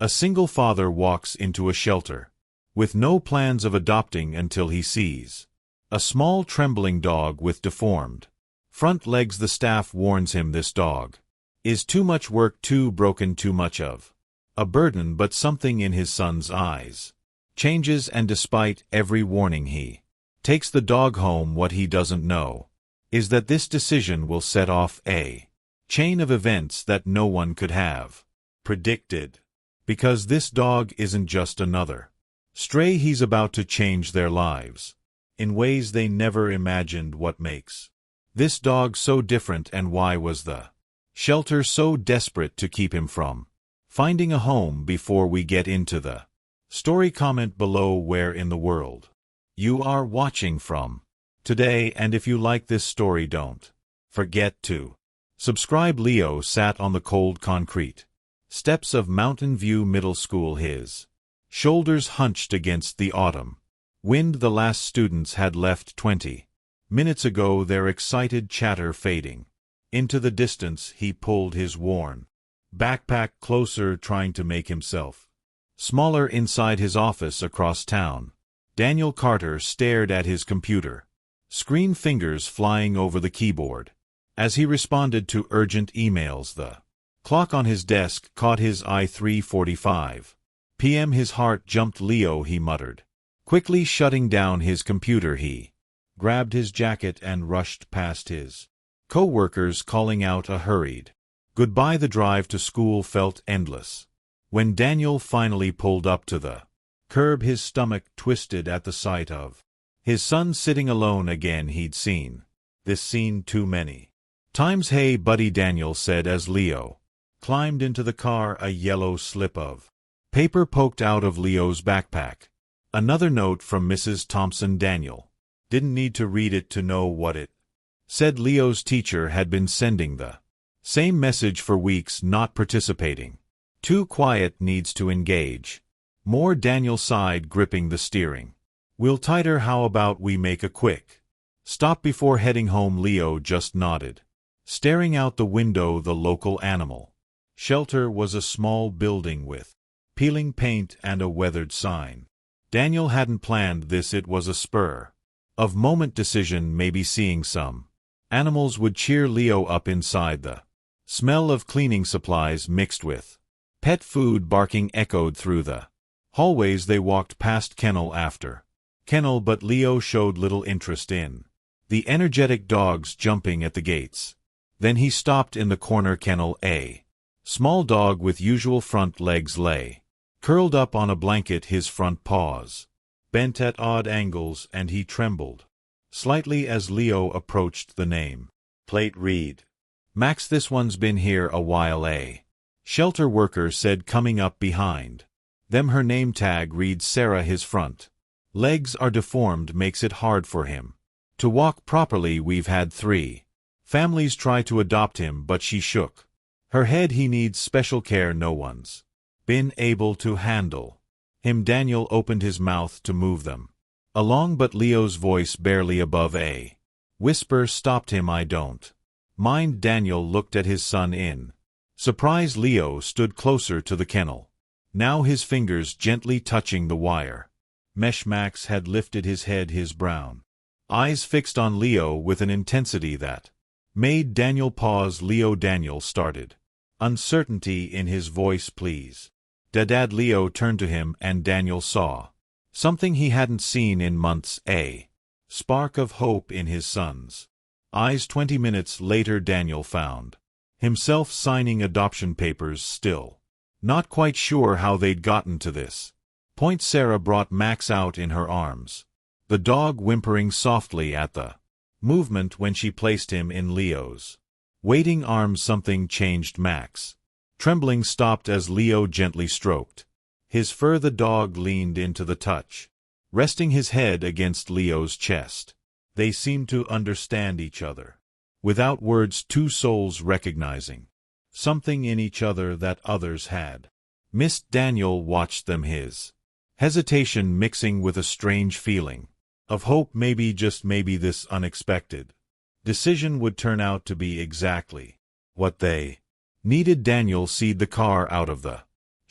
A single father walks into a shelter, with no plans of adopting until he sees a small trembling dog with deformed front legs. The staff warns him this dog is too much work, too broken, too much of a burden, but something in his son's eyes changes, and despite every warning he takes the dog home. What he doesn't know is that this decision will set off a chain of events that no one could have predicted. Because this dog isn't just another stray, he's about to change their lives in ways they never imagined. What makes this dog so different, and why was the shelter so desperate to keep him from finding a home? Before we get into the story, comment below where in the world you are watching from today, and if you like this story, don't forget to subscribe. Leo sat on the cold concrete steps of Mountain View Middle School, his shoulders hunched against the autumn wind. The last students had left 20 minutes ago, their excited chatter fading into the distance. He pulled his worn backpack closer, trying to make himself smaller. Inside his office across town, Daniel Carter stared at his computer screen, fingers flying over the keyboard as he responded to urgent emails. The clock on his desk caught his eye. 3:45 p.m. His heart jumped. Leo, he muttered, quickly shutting down his computer. He grabbed his jacket and rushed past his co-workers, calling out a hurried goodbye. The drive to school felt endless. When Daniel finally pulled up to the curb, his stomach twisted at the sight of his son sitting alone again. He'd seen this scene too many times. "Hey, buddy," Daniel said as Leo climbed into the car. A yellow slip of paper poked out of Leo's backpack. Another note from Mrs. Thompson. Daniel didn't need to read it to know what it said. Leo's teacher had been sending the same message for weeks, not participating. Too quiet, needs to engage more. Daniel sighed, gripping the steering wheel tighter. How about we make a quick stop before heading home? Leo just nodded, staring out the window. The local animal shelter was a small building with peeling paint and a weathered sign. Daniel hadn't planned this. It was a spur of moment decision. Maybe seeing some animals would cheer Leo up. Inside, the smell of cleaning supplies mixed with pet food barking echoed through the hallways. They walked past kennel after kennel, but Leo showed little interest in the energetic dogs jumping at the gates. Then he stopped in the corner kennel. A small dog with usual front legs lay curled up on a blanket, his front paws bent at odd angles, and he trembled slightly as Leo approached the name plate. "Read Max, this one's been here a while," a shelter worker said, coming up behind them. Her name tag reads Sarah. His front legs are deformed, makes it hard for him to walk properly. "We've had 3 families try to adopt him, but," she shook her head, "he needs special care. No one's been able to handle him." Daniel opened his mouth to move them along, but Leo's voice, barely above a whisper, stopped him. "I don't mind." Daniel looked at his son in surprise. Leo stood closer to the kennel, now his fingers gently touching the wire mesh. Max had lifted his head, his brown eyes fixed on Leo with an intensity that made Daniel pause. "Leo," Daniel started, uncertainty in his voice. "Please, Dad." Leo turned to him, and Daniel saw something he hadn't seen in months, a spark of hope in his son's eyes. 20 minutes later, Daniel found himself signing adoption papers, still not quite sure how they'd gotten to this point. Sarah brought Max out in her arms, the dog whimpering softly at the movement when she placed him in Leo's waiting arms. Something changed. Max, trembling, stopped as Leo gently stroked his fur. The dog leaned into the touch, resting his head against Leo's chest. They seemed to understand each other without words, 2 souls recognizing something in each other that others had missed. Daniel watched them, his hesitation mixing with a strange feeling of hope. Maybe, just maybe, this unexpected decision would turn out to be exactly what they needed. Daniel seed the car out of the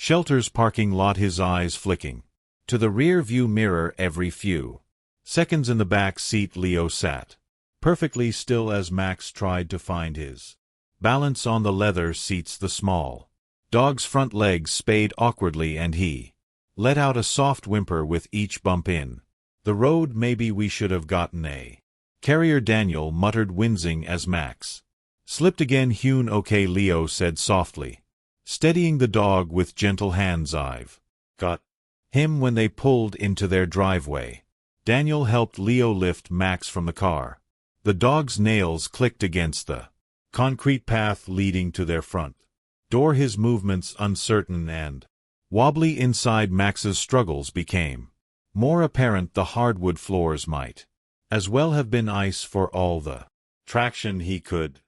Shelter's parking lot, his eyes flicking. To the rear view mirror every few seconds. In the back seat Leo sat, perfectly still as Max tried to find his balance on the leather seats. The small dog's front legs swayed awkwardly and he let out a soft whimper with each bump in the road. Maybe we should have gotten a carrier, Daniel muttered, wincing as Max slipped again. Okay, Leo said softly, steadying the dog with gentle hands. I've got him. When they pulled into their driveway, Daniel helped Leo lift Max from the car. The dog's nails clicked against the concrete path leading to their front door, his movements uncertain and wobbly. Inside, Max's struggles became more apparent. The hardwood floors might as well have been ice for all the traction he could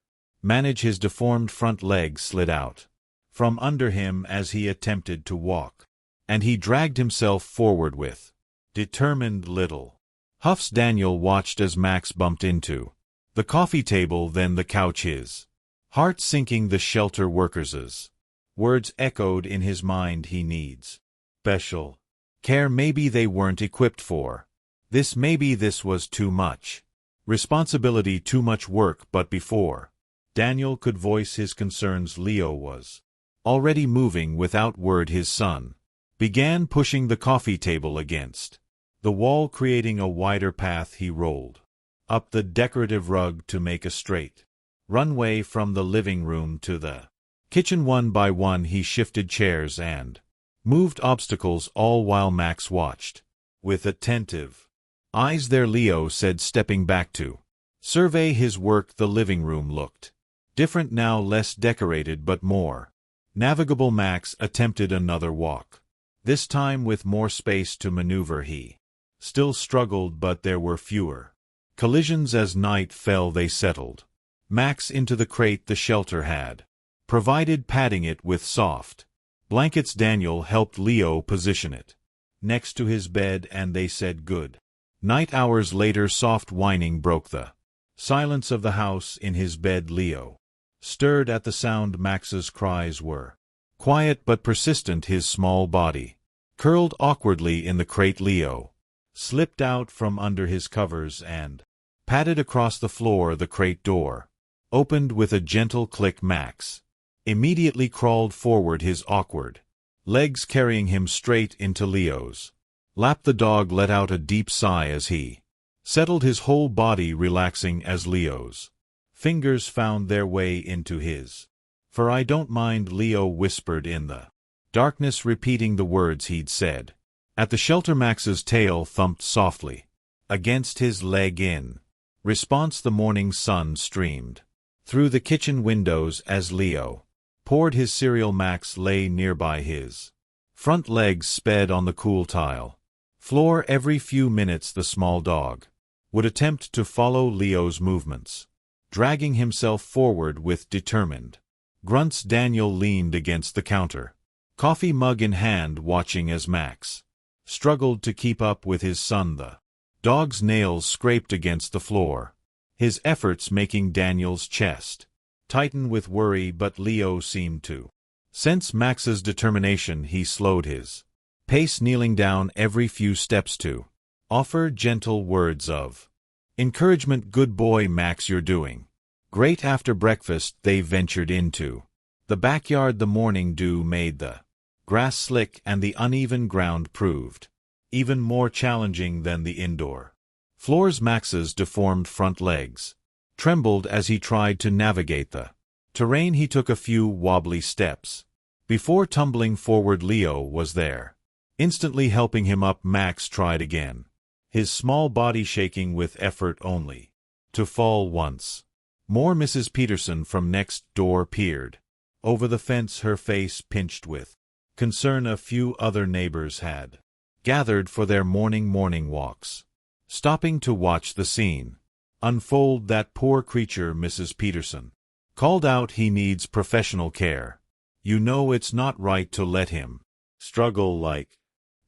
manage. His deformed front leg slid out from under him as he attempted to walk, and he dragged himself forward with determined little huffs. Daniel watched as Max bumped into the coffee table, then the couch, his heart sinking. The shelter workers' words echoed in his mind. He needs special care. Maybe they weren't equipped for this. Maybe this was too much responsibility, too much work. But before Daniel could voice his concerns, Leo was already moving without word. His son began pushing the coffee table against the wall, creating a wider path. He rolled up the decorative rug to make a straight runway from the living room to the kitchen. One by one he shifted chairs and moved obstacles, all while Max watched with attentive eyes. There, Leo said, stepping back to survey his work. The living room looked different now, less decorated but more navigable. Max attempted another walk, this time with more space to maneuver. He still struggled, but there were fewer collisions. As night fell, they settled Max into the crate the shelter had provided, padding it with soft blankets. Daniel helped Leo position it next to his bed, and they said good night. Hours later, soft whining broke the silence of the house. In his bed, Leo stirred at the sound. Max's cries were quiet but persistent. His small body curled awkwardly in the crate. Leo slipped out from under his covers and padded across the floor. The crate door opened with a gentle click. Max immediately crawled forward, his awkward legs carrying him straight into Leo's lap. The dog let out a deep sigh as he settled, his whole body relaxing as Leo's fingers found their way into his fur. I don't mind, Leo whispered in the darkness, repeating the words he'd said at the shelter. Max's tail thumped softly against his leg. In response, the morning sun streamed through the kitchen windows as Leo poured his cereal. Max lay nearby, his front legs sped on the cool tile floor. Every few minutes the small dog would attempt to follow Leo's movements, dragging himself forward with determined grunts. Daniel leaned against the counter, coffee mug in hand, watching as Max struggled to keep up with his son. The dog's nails scraped against the floor, his efforts making Daniel's chest tighten with worry. But Leo seemed to sense Max's determination. He slowed his pace, kneeling down every few steps to offer gentle words of encouragement. Good boy, Max, you're doing great. After breakfast, they ventured into the backyard. The morning dew made the grass slick, and the uneven ground proved even more challenging than the indoor floors. Max's deformed front legs trembled as he tried to navigate the terrain. He took a few wobbly steps before tumbling forward. Leo was there, instantly helping him up. Max tried again, his small body shaking with effort, only to fall once more. Mrs. Peterson from next door peered over the fence, her face pinched with concern. A few other neighbors had gathered for their morning walks, stopping to watch the scene unfold. That poor creature, Mrs. Peterson called out. He needs professional care. You know it's not right to let him struggle like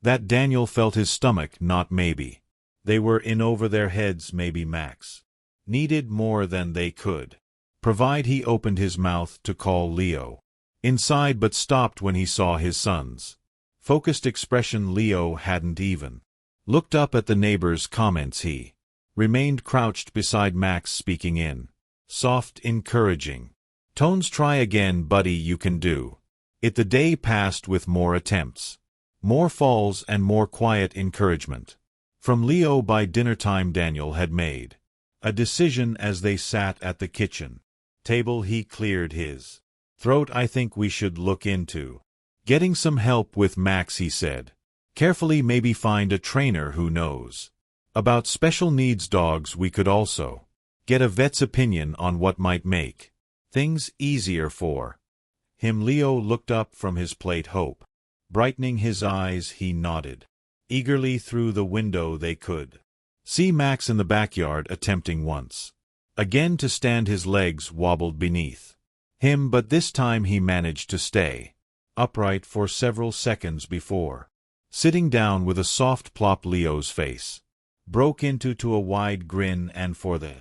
that. Daniel felt his stomach knot. Maybe they were in over their heads. Maybe Max needed more than they could provide. He opened his mouth to call Leo inside but stopped when he saw his sons. Focused expression. Leo hadn't even looked up at the neighbor's comments. He remained crouched beside Max, speaking in soft, encouraging tones. Try again, buddy, you can do it. The day passed with more attempts, more falls, and more quiet encouragement from Leo. By dinner time, Daniel had made a decision. As they sat at the kitchen table, he cleared his throat. I think we should look into getting some help with Max, he said carefully. Maybe find a trainer who knows about special needs dogs. We could also get a vet's opinion on what might make things easier for him. Leo looked up from his plate, hope brightening his eyes. He nodded eagerly. Through the window they could see Max in the backyard, attempting once again to stand. His legs wobbled beneath him, but this time he managed to stay upright for several seconds before sitting down with a soft plop. Leo's face broke into a wide grin, and for the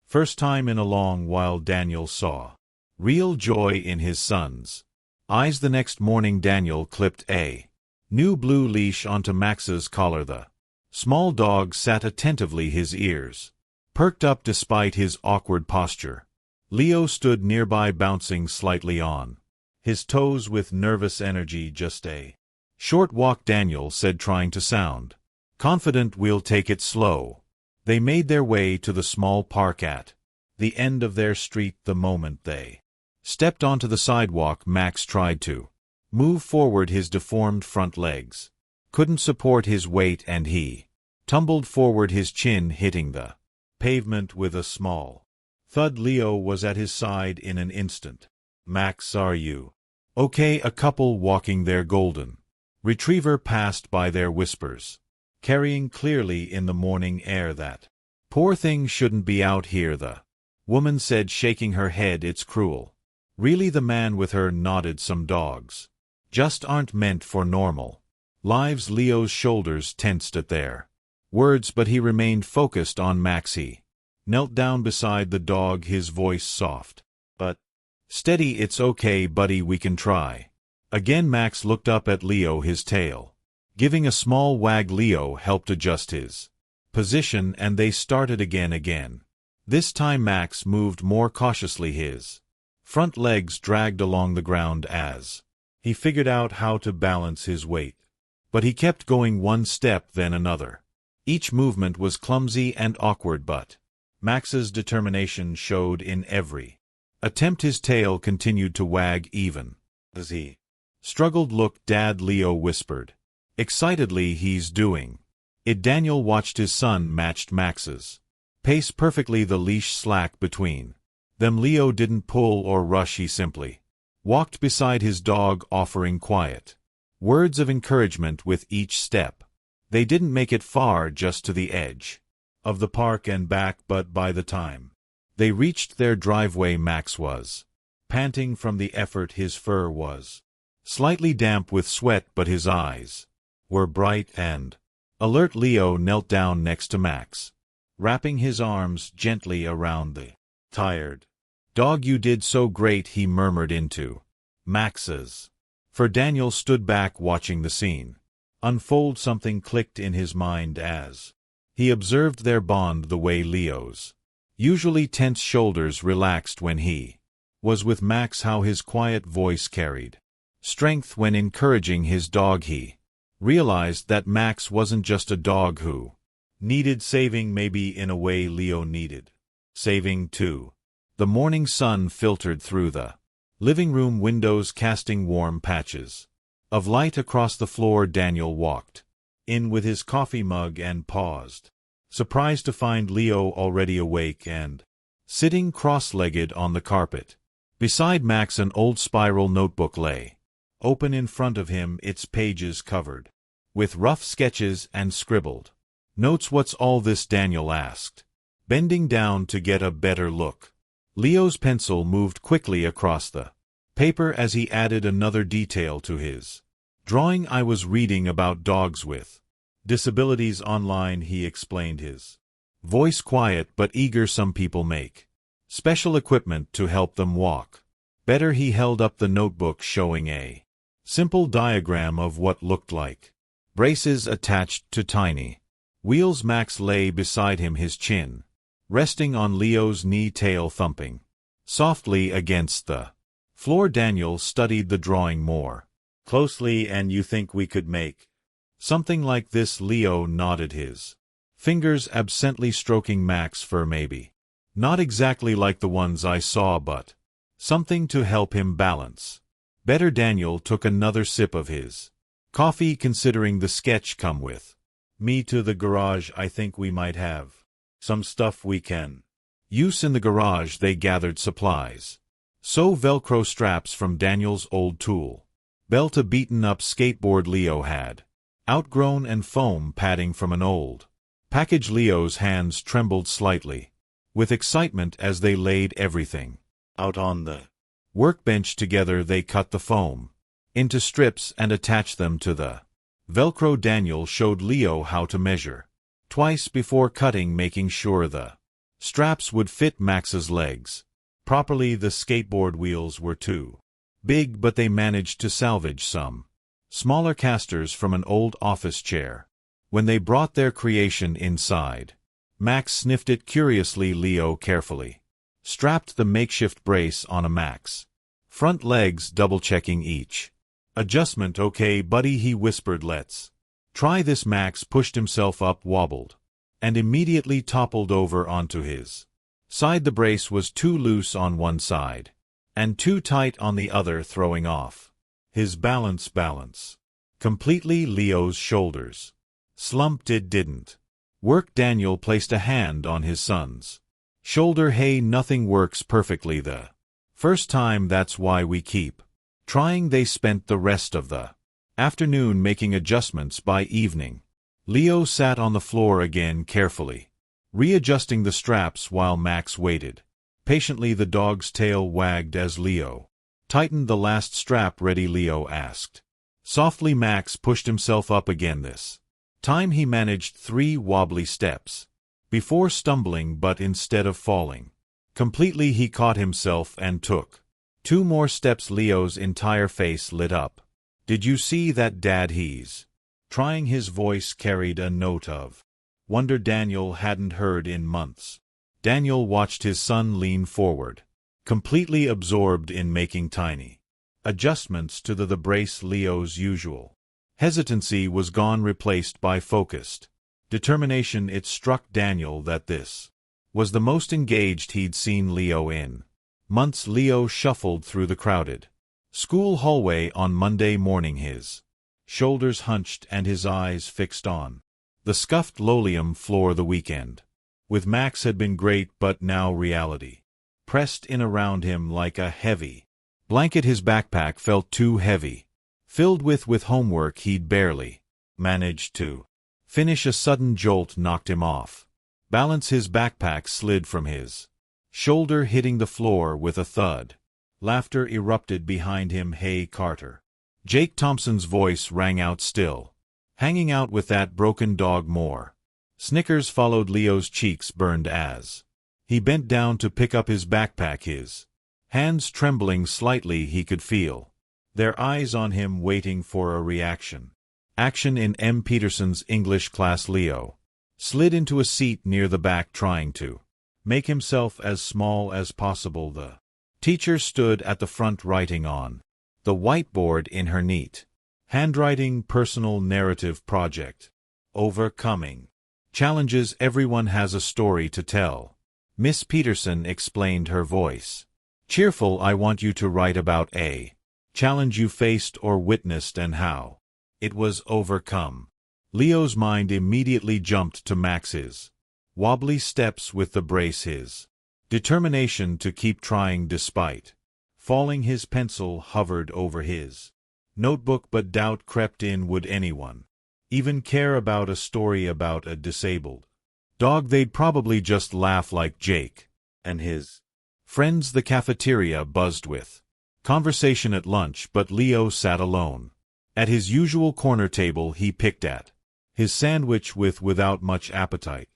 first time in a long while, Daniel saw real joy in his son's eyes. The next morning, Daniel clipped a new blue leash onto Max's collar. The small dog sat attentively, his ears perked up despite his awkward posture. Leo stood nearby, bouncing slightly on his toes with nervous energy. Just a short walk, Daniel said, trying to sound confident. We'll take it slow. They made their way to the small park at the end of their street. The moment they stepped onto the sidewalk, Max tried to move forward. His deformed front legs couldn't support his weight, and he tumbled forward, his chin hitting the pavement with a small thud. Leo was at his side in an instant. Max, are you okay? A couple walking their golden retriever passed by, their whispers carrying clearly in the morning air. That poor thing shouldn't be out here, the woman said, shaking her head. It's cruel. Really? The man with her nodded. Some dogs just aren't meant for normal lives. Leo's shoulders tensed at their words, but he remained focused on Max. He knelt down beside the dog, his voice soft but steady. It's okay, buddy, we can try again. Max looked up at Leo, his tail giving a small wag. Leo helped adjust his position, and they started again. This time Max moved more cautiously, his front legs dragged along the ground as he figured out how to balance his weight. But he kept going, one step then another. Each movement was clumsy and awkward, but Max's determination showed in every attempt. His tail continued to wag even as he struggled. Look, Dad, Leo whispered excitedly, he's doing it. Daniel watched his son matched Max's pace perfectly, the leash slack between them. Leo didn't pull or rush, he simply walked beside his dog, offering quiet words of encouragement with each step. They didn't make it far, just to the edge of the park and back, but by the time they reached their driveway, Max was panting from the effort. His fur was slightly damp with sweat, but his eyes were bright and alert. Leo knelt down next to Max, wrapping his arms gently around the tired dog. You did so great, he murmured into Max's for Daniel stood back, watching the scene unfold. Something clicked in his mind as he observed their bond, the way Leo's usually tense shoulders relaxed when he was with Max, how his quiet voice carried strength when encouraging his dog. He realized that Max wasn't just a dog who needed saving. Maybe in a way Leo needed saving too. The morning sun filtered through the living room windows, casting warm patches of light across the floor. Daniel walked in with his coffee mug and paused, surprised to find Leo already awake and sitting cross-legged on the carpet. Beside Max, an old spiral notebook lay open in front of him, its pages covered with rough sketches and scribbled notes. What's all this? Daniel asked, bending down to get a better look. Leo's pencil moved quickly across the paper as he added another detail to his drawing. I was reading about dogs with disabilities online, he explained, his voice quiet but eager. Some people make special equipment to help them walk, Better he held up the notebook showing a simple diagram of what looked like braces attached to tiny wheels. Max lay beside him, his chin resting on Leo's knee, tail thumping softly against the floor. Daniel studied the drawing more closely. And you think we could make something like this? Leo nodded, his fingers absently stroking Max's fur. Maybe not exactly like the ones I saw, but something to help him balance better. Daniel took another sip of his coffee, considering the sketch. Come with me to the garage. I think we might have some stuff we can use in the garage. They gathered supplies. So Velcro straps from Daniel's old tool belt, a beaten-up skateboard Leo had outgrown, and foam padding from an old package. Leo's hands trembled slightly with excitement as they laid everything out on the workbench. Together they cut the foam into strips and attached them to the Velcro. Daniel showed Leo how to measure twice before cutting, making sure the straps would fit Max's legs properly. The skateboard wheels were too big, but they managed to salvage some smaller casters from an old office chair. When they brought their creation inside, Max sniffed it curiously. Leo carefully strapped the makeshift brace on a Max front legs, double-checking each adjustment. Okay, buddy, he whispered, let's try this. Max pushed himself up, wobbled, and immediately toppled over onto his side. The brace was too loose on one side and too tight on the other, throwing off his balance completely. Leo's shoulders slumped. It didn't work. Daniel placed a hand on his son's shoulder. Hey, nothing works perfectly the first time. That's why we keep trying. They spent the rest of the afternoon making adjustments. By evening, Leo sat on the floor again, carefully readjusting the straps while Max waited patiently. The dog's tail wagged as Leo tightened the last strap. Ready? Leo asked softly. Max pushed himself up again. This time he managed 3 wobbly steps before stumbling, but instead of falling completely, he caught himself and took 2 more steps. Leo's entire face lit up. Did you see that, Dad? He's trying. His voice carried a note of wonder Daniel hadn't heard in months. Daniel watched his son lean forward, completely absorbed in making tiny adjustments to the brace. Leo's usual hesitancy was gone, replaced by focused determination. It struck Daniel that this was the most engaged he'd seen Leo in months. Leo shuffled through the crowded school hallway on Monday morning, his shoulders hunched and his eyes fixed on the scuffed linoleum floor. The weekend with Max had been great, but now reality pressed in around him like a heavy blanket. His backpack felt too heavy, filled with homework he'd barely managed to finish. A sudden jolt knocked him off balance. His backpack slid from his shoulder, hitting the floor with a thud. Laughter erupted behind him. Hey, Carter. Jake Thompson's voice rang out. Still hanging out with that broken dog? More snickers followed. Leo's cheeks burned as he bent down to pick up his backpack, his hands trembling slightly. He could feel their eyes on him, waiting for a reaction. Action in M. Peterson's English class. Leo slid into a seat near the back, trying to make himself as small as possible. The teacher stood at the front, writing on the whiteboard in her neat handwriting. Personal narrative project. Overcoming challenges. Everyone has a story to tell, Miss Peterson explained, her voice cheerful. I want you to write about a challenge you faced or witnessed and how it was overcome. Leo's mind immediately jumped to Max's wobbly steps with the brace, his determination to keep trying despite falling. His pencil hovered over his notebook, but doubt crept in. Would anyone even care about a story about a disabled dog? They'd probably just laugh like Jake and his friends. The cafeteria buzzed with conversation at lunch, but Leo sat alone at his usual corner table. He picked at his sandwich without much appetite.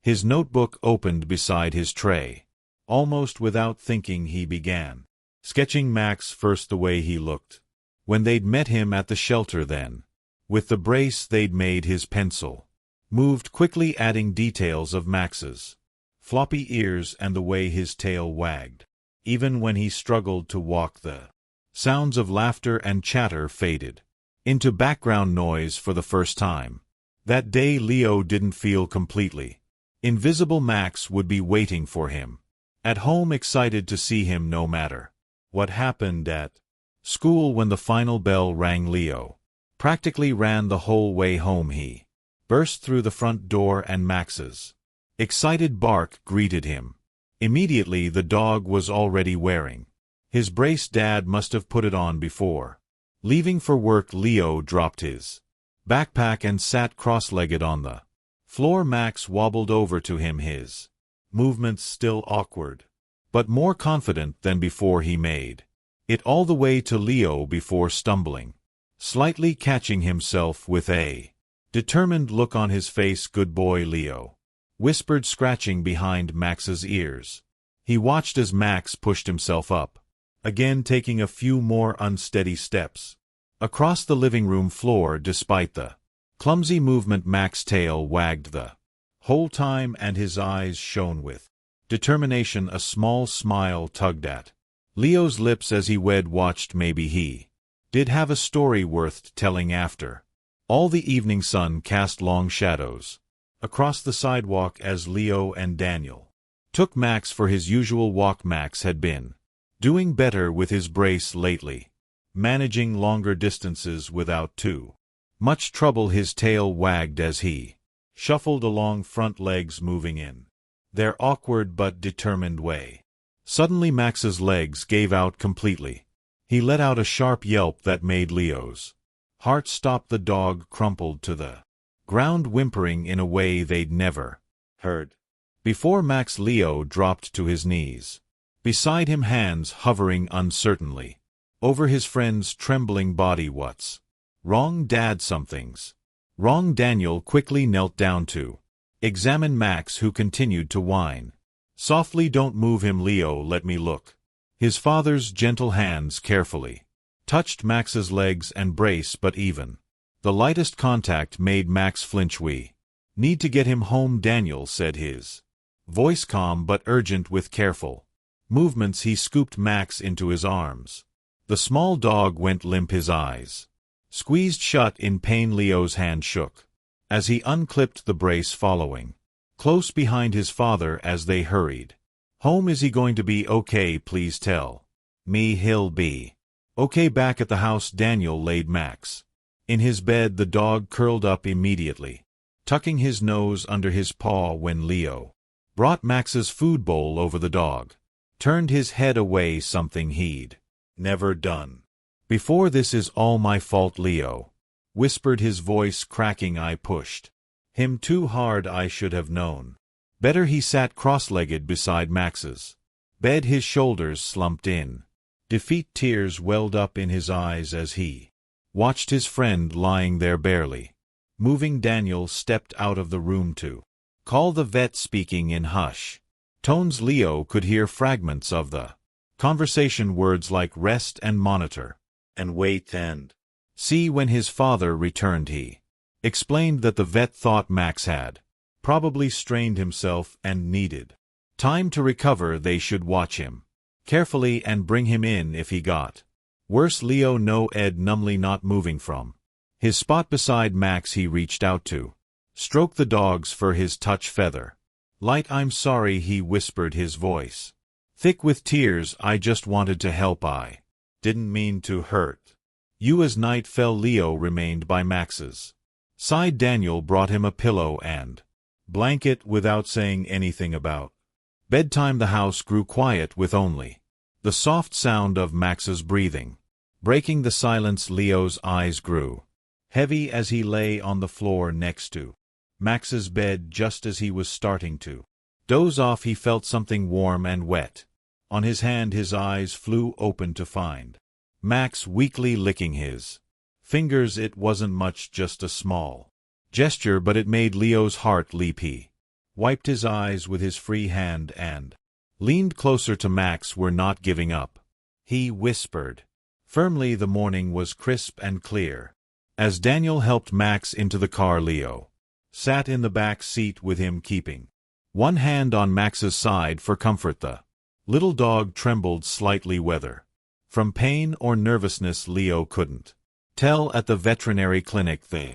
His notebook opened beside his tray. Almost without thinking, he began sketching Max first the way he looked when they'd met him at the shelter, then, with the brace they'd made his pencil, moved quickly adding details of Max's floppy ears and the way his tail wagged, even when he struggled to walk. The sounds of laughter and chatter faded into background noise for the first time. That day Leo didn't feel completely invisible. Max would be waiting for him at home, excited to see him no matter what happened at school. When the final bell rang, Leo practically ran the whole way home. He burst through the front door and Max's excited bark greeted him. Immediately the dog was already wearing his brace. Dad must have put it on before leaving for work. Leo dropped his backpack and sat cross-legged on the floor. Max wobbled over to him, his movements still awkward, but more confident than before. He made it all the way to Leo before stumbling, slightly catching himself with a determined look on his face. "Good boy, Leo," whispered, scratching behind Max's ears. He watched as Max pushed himself up, again taking a few more unsteady steps across the living room floor. Despite the clumsy movement, Max's tail wagged the whole time and his eyes shone with determination. A small smile tugged at Leo's lips as he watched. Maybe he did have a story worth telling. After all, the evening sun cast long shadows across the sidewalk as Leo and Daniel took Max for his usual walk. Max had been doing better with his brace lately, managing longer distances without too much trouble. His tail wagged as he shuffled along, front legs moving in their awkward but determined way. Suddenly Max's legs gave out completely. He let out a sharp yelp that made Leo's heart stop. The dog crumpled to the ground, whimpering in a way they'd never heard before. Leo dropped to his knees beside him, hands hovering uncertainly over his friend's trembling body. "What's wrong, Dad?" "Something's wrong." Daniel quickly knelt down to examine Max, who continued to whine softly. "Don't move him, Leo. Let me look." His father's gentle hands carefully touched Max's legs and brace, but even the lightest contact made Max flinch. "We need to get him home," Daniel said, his voice calm but urgent. With careful movements he scooped Max into his arms. The small dog went limp, his eyes squeezed shut in pain. Leo's hand shook as he unclipped the brace, following close behind his father as they hurried home. "Is he going to be okay? Please tell me he'll be okay." Back at the house, Daniel laid Max in his bed. The dog curled up immediately, tucking his nose under his paw. When Leo brought Max's food bowl over, the dog turned his head away, something he'd never done before. "This is all my fault," Leo whispered, his voice cracking. "I pushed him too hard. I should have known better." He sat cross-legged beside Max's bed, his shoulders slumped in defeat. Tears welled up in his eyes as he watched his friend lying there barely moving. Daniel stepped out of the room to call the vet, speaking in hush tones. Leo could hear fragments of the conversation, words like rest and monitor and wait and see. When his father returned, he explained that the vet thought Max had probably strained himself and needed time to recover. They should watch him carefully and bring him in if he got worse. "Leo, no." Ed numbly not moving from his spot beside Max, he reached out to stroke the dog's fur, his touch feather light. "I'm sorry," he whispered, his voice thick with tears. "I just wanted to help. I didn't mean to hurt you." As night fell, Leo remained by Max's side. Daniel brought him a pillow and blanket without saying anything about bedtime. The house grew quiet, with only the soft sound of Max's breathing breaking the silence. Leo's eyes grew heavy as he lay on the floor next to Max's bed. Just as he was starting to doze off, he felt something warm and wet on his hand. His eyes flew open to find Max weakly licking his fingers. It wasn't much, just a small gesture, but it made Leo's heart leap. He wiped his eyes with his free hand and leaned closer to Max. "We're not giving up. he whispered. Firmly the morning was crisp and clear. As Daniel helped Max into the car, Leo sat in the back seat with him, keeping one hand on Max's side for comfort. The little dog trembled slightly, whether from pain or nervousness Leo couldn't tell. At the veterinary clinic, the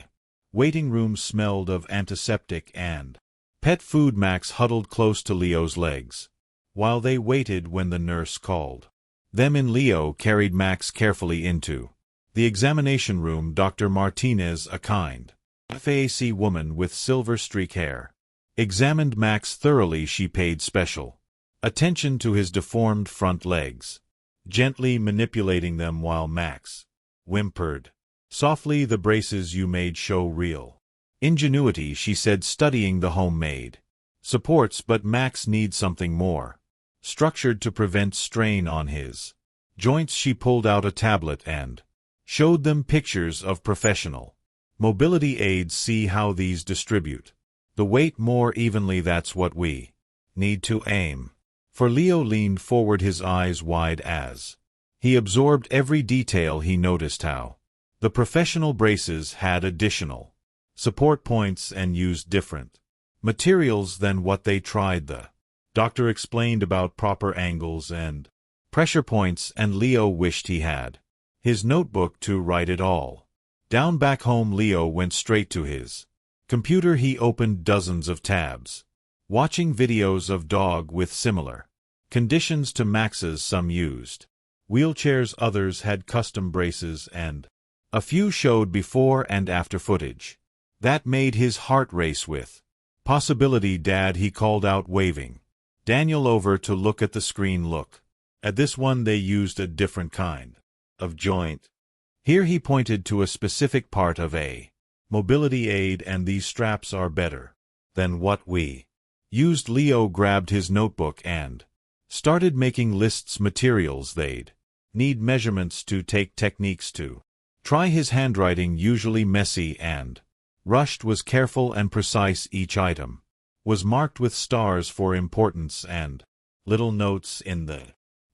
waiting room smelled of antiseptic and pet food. Max huddled close to Leo's legs while they waited when the nurse called them in. Leo carried Max carefully into the examination room. Dr. Martinez, a kind, FAC woman with silver streak hair, examined Max thoroughly. She paid special attention to his deformed front legs, gently manipulating them while Max whimpered softly. The braces you made show real ingenuity, she said, studying the homemade supports, but Max needs something more structured to prevent strain on his joints. She pulled out a tablet and showed them pictures of professional mobility aids. See how these distribute the weight more evenly. That's what we need to aim for. Leo leaned forward, his eyes wide as he absorbed every detail. He noticed how the professional braces had additional support points and used different materials than what they tried. The doctor explained about proper angles and pressure points, and Leo wished he had his notebook to write it all down. Back home, Leo went straight to his computer. He opened dozens of tabs, watching videos of dog with similar conditions to Max's. Some used wheelchairs, others had custom braces, and a few showed before and after footage that made his heart race with possibility. Dad, he called out, waving Daniel over to look at the screen. Look at this one. They used a different kind of joint. Here he pointed to a specific part of a mobility aid, and these straps are better than what we used. Leo grabbed his notebook and started making lists. Materials they'd need, measurements to take, techniques to try. His handwriting, usually messy and rushed, was careful and precise. Each item was marked with stars for importance and little notes in the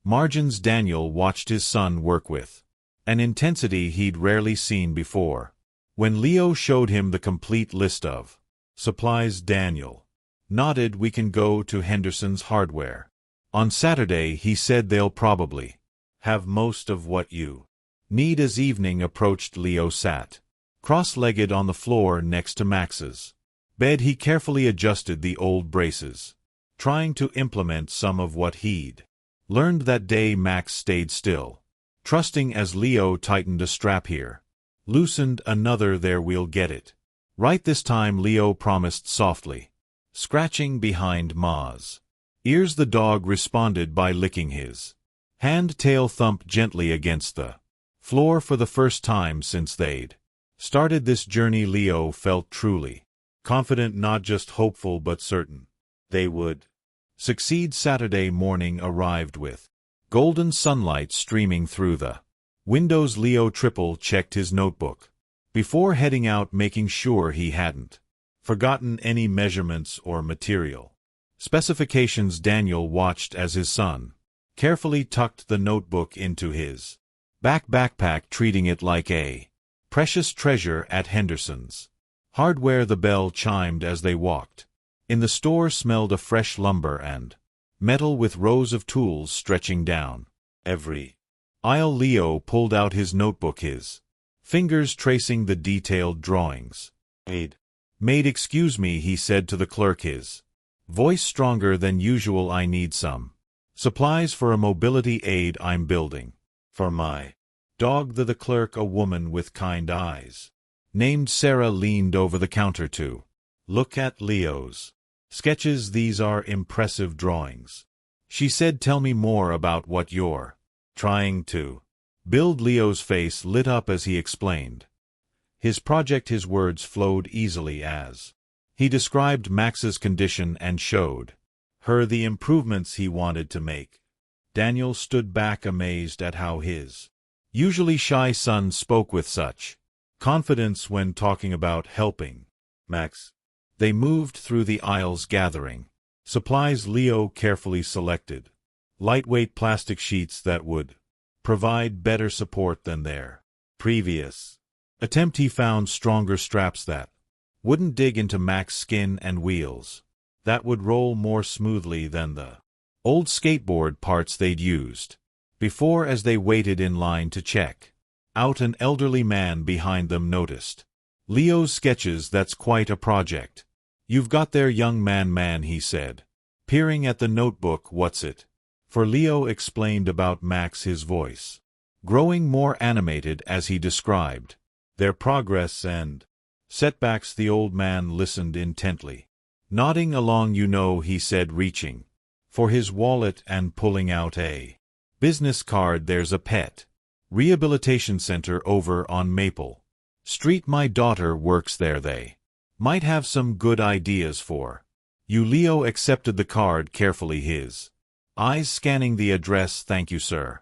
margins. Daniel watched his son work with an intensity he'd rarely seen before. When Leo showed him the complete list of supplies, Daniel nodded. We can go to Henderson's Hardware on Saturday, he said. They'll probably have most of what you need. As evening approached, Leo sat cross-legged on the floor next to Max's bed. He carefully adjusted the old braces, trying to implement some of what he'd learned that day. Max stayed still, trusting as Leo tightened a strap here, loosened another there. We'll get it right this time, Leo promised softly, scratching behind Ma's ears. The dog responded by licking his hand. Tail thumped gently against the floor. For the first time since they'd started this journey, Leo felt truly confident, not just hopeful but certain they would succeed. Saturday morning arrived with golden sunlight streaming through the windows. Leo triple-checked his notebook before heading out, making sure he hadn't forgotten any measurements or material specifications. Daniel watched as his son carefully tucked the notebook into his backpack, treating it like a precious treasure. At Henderson's Hardware, the bell chimed as they walked in. The store smelled of fresh lumber and metal, with rows of tools stretching down every aisle. Leo pulled out his notebook, his fingers tracing the detailed drawings. Maid, excuse me, he said to the clerk, his voice stronger than usual. I need some supplies for a mobility aid I'm building for my dog. The clerk, a woman with kind eyes named Sarah, leaned over the counter to look at Leo's sketches. These are impressive drawings, she said. Tell me more about what you're trying to build. Leo's face lit up as he explained his project. His words flowed easily as he described Max's condition and showed her the improvements he wanted to make. Daniel stood back, amazed at how his usually shy son spoke with such confidence when talking about helping Max. They moved through the aisles gathering supplies. Leo carefully selected lightweight plastic sheets that would provide better support than their previous attempt. He found stronger straps that wouldn't dig into Mac's skin and wheels that would roll more smoothly than the old skateboard parts they'd used before. As they waited in line to check out, an elderly man behind them noticed Leo's sketches. "That's quite a project you've got there, young man," he said, peering at the notebook. "What's it for?" Leo explained about Max, his voice growing more animated as he described their progress and setbacks. The old man listened intently, nodding along. "You know," he said, reaching for his wallet and pulling out a business card, "there's a pet rehabilitation center over on Maple Street. My daughter works there. They might have some good ideas for you." Leo accepted the card carefully, his eyes scanning the address. "Thank you, sir,"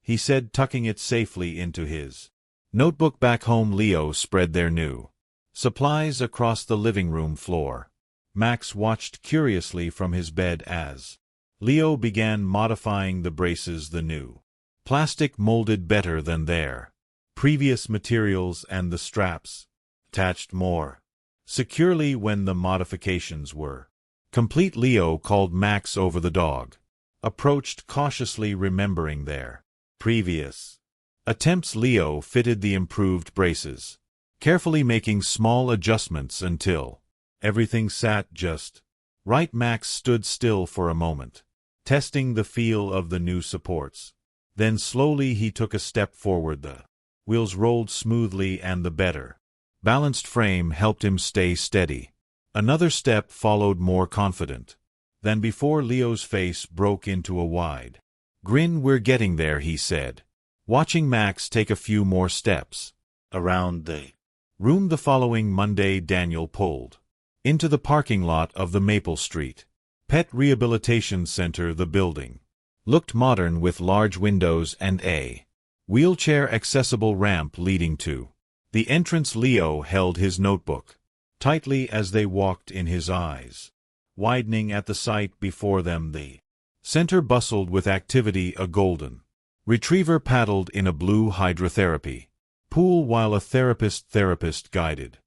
he said, tucking it safely into his notebook. Back home, Leo spread their new supplies across the living room floor. Max watched curiously from his bed as Leo began modifying the braces. The new plastic molded better than their previous materials, and the straps attached more securely. When the modifications were complete, Leo called Max over. The dog approached cautiously, remembering their previous attempts. Leo fitted the improved braces carefully, making small adjustments until everything sat just right. Max stood still for a moment, testing the feel of the new supports. Then slowly he took a step forward. The wheels rolled smoothly, and the better balanced frame helped him stay steady. Another step followed, more confident than before. Leo's face broke into a wide grin. "We're getting there," he said, watching Max take a few more steps around the room. The following Monday, Daniel pulled into the parking lot of the Maple Street Pet Rehabilitation Center. The building looked modern, with large windows and a wheelchair-accessible ramp leading to the entrance. Leo held his notebook tightly as they walked in, his eyes widening at the sight before them. The center bustled with activity. A golden retriever paddled in a blue hydrotherapy pool, while a therapist guided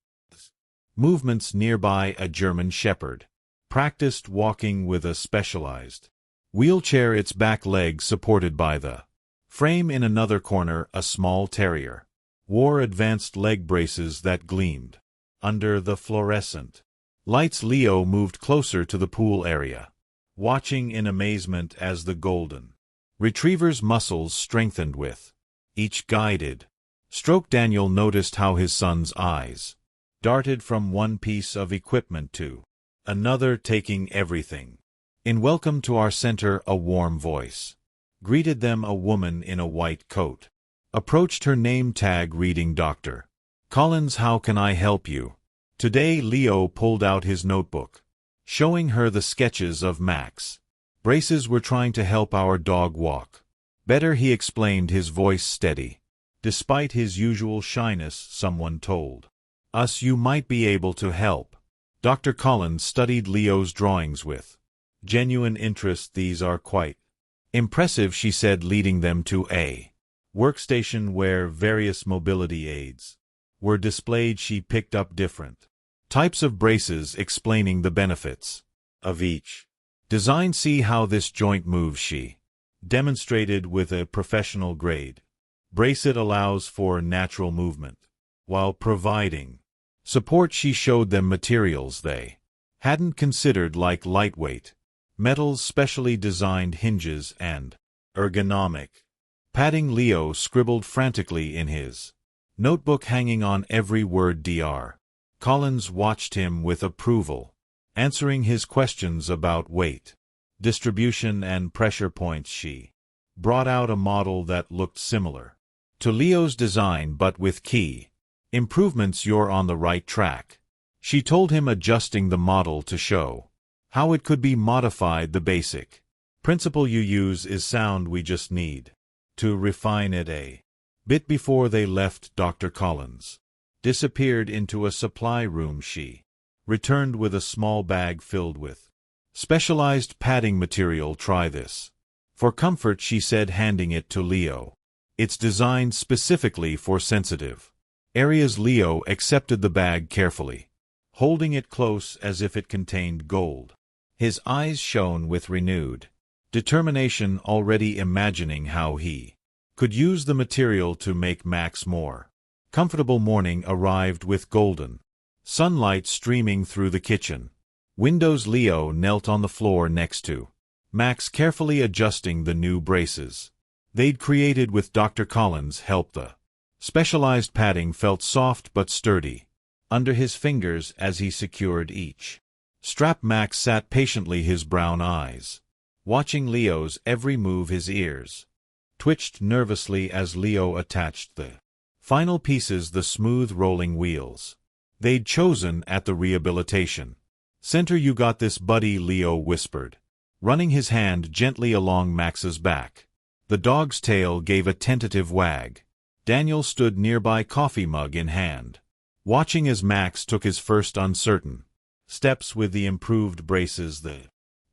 movements nearby. A German shepherd practiced walking with a specialized wheelchair, its back leg supported by the frame. In another corner, a small terrier wore advanced leg braces that gleamed under the fluorescent lights. Leo moved closer to the pool area, watching in amazement as the golden retriever's muscles strengthened with each guided stroke. Daniel noticed how his son's eyes darted from one piece of equipment to another, taking everything in. "Welcome to our center," a warm voice greeted them. A woman in a white coat approached, her name tag reading Dr. Collins. "How can I help you today?" Leo pulled out his notebook, showing her the sketches of Max. "Braces were trying to help our dog walk better," he explained, his voice steady. Despite his usual shyness, "Someone told us you might be able to help." Dr. Collins studied Leo's drawings with genuine interest. "These are quite impressive," she said, leading them to a workstation where various mobility aids were displayed. She picked up different types of braces, explaining the benefits of each design. "See how this joint moves," she demonstrated with a professional grade brace. "It allows for natural movement while providing support." She showed them materials they hadn't considered, like lightweight metals, specially designed hinges, and ergonomic padding. Leo scribbled frantically in his notebook, hanging on every word. Dr. Collins watched him with approval, answering his questions about weight distribution and pressure points. She brought out a model that looked similar to Leo's design, but with key improvements. "You're on the right track," she told him, adjusting the model to show how it could be modified. "The basic principle you use is sound. We just need to refine it a bit." Before they left, Dr. Collins disappeared into a supply room. She returned with a small bag filled with specialized padding material. "Try this For comfort, she said, handing it to Leo. It's designed specifically for sensitive areas. Leo accepted the bag carefully, holding it close as if it contained gold. His eyes shone with renewed determination, already imagining how he could use the material to make Max more comfortable. Morning arrived with golden sunlight streaming through the kitchen windows. Leo knelt on the floor next to Max, carefully adjusting the new braces they'd created with Dr. Collins' help. The specialized padding felt soft but sturdy under his fingers as he secured each strap. Max sat patiently, his brown eyes watching Leo's every move. His ears twitched nervously as Leo attached the final pieces, the smooth rolling wheels they'd chosen at the rehabilitation center. You got this, buddy, Leo whispered, running his hand gently along Max's back. The dog's tail gave a tentative wag. Daniel stood nearby, coffee mug in hand, watching as Max took his first uncertain steps with the improved braces. The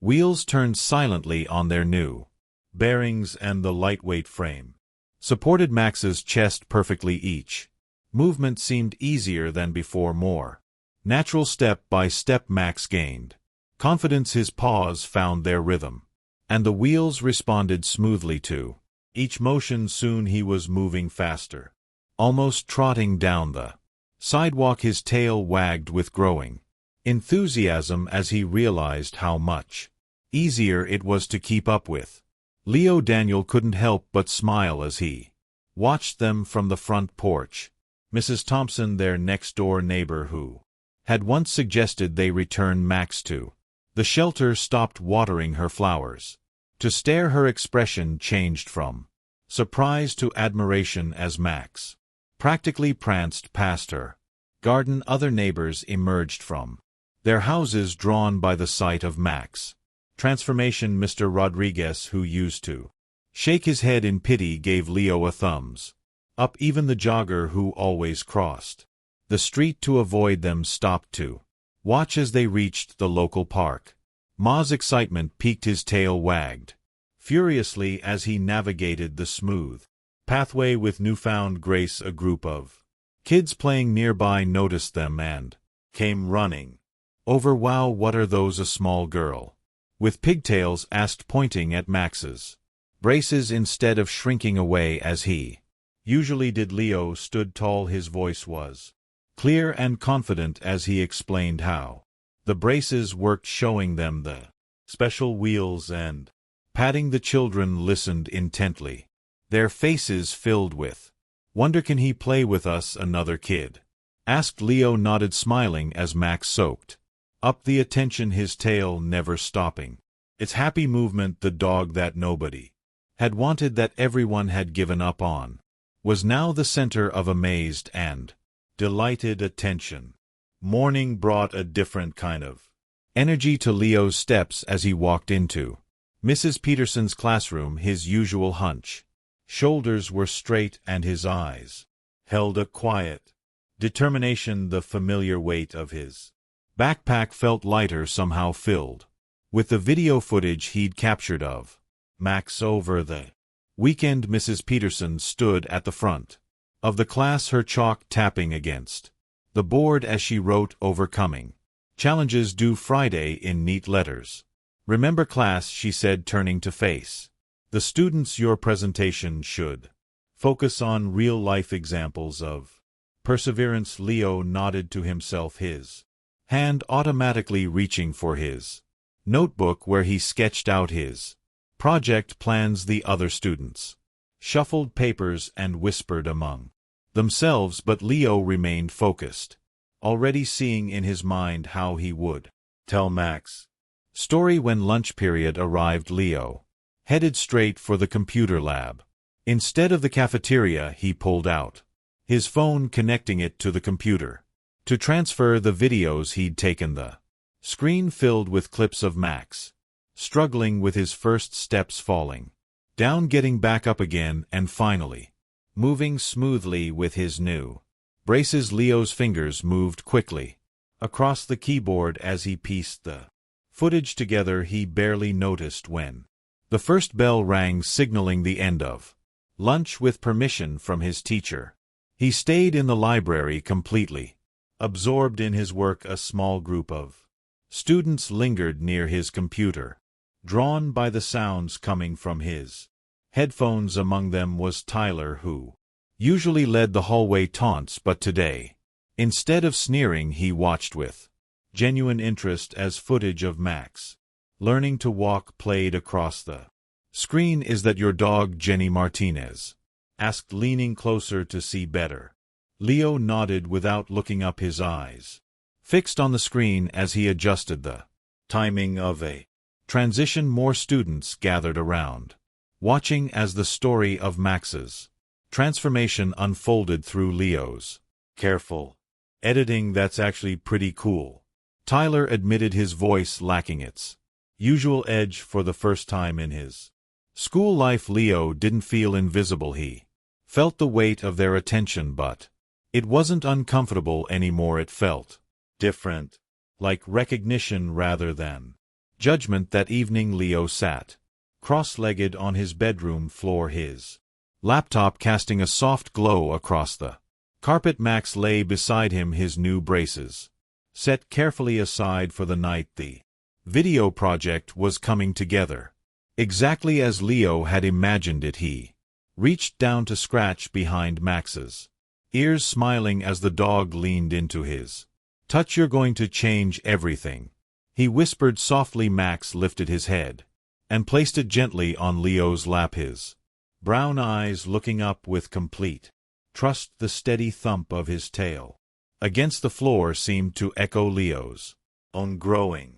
wheels turned silently on their new bearings, and the lightweight frame supported Max's chest perfectly. Each movement seemed easier than before, more natural. Step by step, Max gained confidence. His paws found their rhythm, and the wheels responded smoothly to each motion. Soon he was moving faster, almost trotting down the sidewalk. His tail wagged with growing enthusiasm as he realized how much easier it was to keep up with Leo. Daniel couldn't help but smile as he watched them from the front porch. Mrs. Thompson, their next-door neighbor who had once suggested they return Max to the shelter, stopped watering her flowers to stare. Her expression changed from surprise to admiration as Max practically pranced past her garden. Other neighbors emerged from their houses, drawn by the sight of Max transformation. Mr. Rodriguez, who used to shake his head in pity, gave Leo a thumbs up. Even the jogger, who always crossed the street to avoid them, stopped to watch as they reached the local park. Ma's excitement peaked. His tail wagged furiously as he navigated the smooth pathway with newfound grace. A group of kids playing nearby noticed them and came running over. Wow, what are those? A small girl with pigtails asked, pointing at Max's braces instead of shrinking away as he usually did. Leo stood tall, his voice was clear and confident as he explained how the braces worked, showing them the special wheels and padding. The children listened intently, their faces filled with wonder. Can he play with us? Another kid asked. Leo nodded, smiling as Max soaked up the attention, his tail never stopping its happy movement. The dog that nobody had wanted, that everyone had given up on, was now the center of amazed and delighted attention. Morning brought a different kind of energy to Leo's steps as he walked into Mrs. Peterson's classroom. His usual hunch shoulders were straight, and his eyes held a quiet determination. The familiar weight of his backpack felt lighter, somehow filled with the video footage he'd captured of Max over the weekend. Mrs. Peterson stood at the front of the class, her chalk tapping against the board as she wrote, "Overcoming challenges due Friday," in neat letters. "Remember, class," she said, turning to face the students, "your presentation should focus on real-life examples of perseverance." Leo nodded to himself, his hand automatically reaching for his notebook where he sketched out his project plans. The other students shuffled papers and whispered among themselves, but Leo remained focused, already seeing in his mind how he would tell Max's story. When lunch period arrived, Leo headed straight for the computer lab. Instead of the cafeteria, he pulled out his phone, connecting it to the computer to transfer the videos he'd taken. The screen filled with clips of Max struggling with his first steps, falling down, getting back up again, and finally moving smoothly with his new braces. Leo's fingers moved quickly across the keyboard as he pieced the footage together. He barely noticed when The first bell rang, signaling the end of lunch with permission from his teacher. He stayed in the library completely absorbed in his work. A small group of students lingered near his computer, drawn by the sounds coming from his headphones. Among them was Tyler, who usually led the hallway taunts, but today, instead of sneering, he watched with genuine interest as footage of Max learning to walk played across the screen. "Is that your dog, Jenny?" Martinez asked, leaning closer to see better. Leo nodded without looking up, his eyes fixed on the screen as he adjusted the timing of a transition. More students gathered around, watching as the story of Max's transformation unfolded through Leo's careful editing. "That's actually pretty cool," Tyler admitted, his voice lacking its usual edge. For the first time in his school life, Leo didn't feel invisible. He felt the weight of their attention, but it wasn't uncomfortable anymore. It felt different, like recognition rather than judgment. That evening, Leo sat cross-legged on his bedroom floor, his laptop casting a soft glow across the carpet. Max lay beside him, his new braces set carefully aside for the night. The video project was coming together exactly as Leo had imagined it. He reached down to scratch behind Max's ears, smiling as the dog leaned into his touch. "You're going to change everything," he whispered softly. Max lifted his head and placed it gently on Leo's lap, his brown eyes looking up with complete trust. The steady thump of his tail against the floor seemed to echo Leo's own growing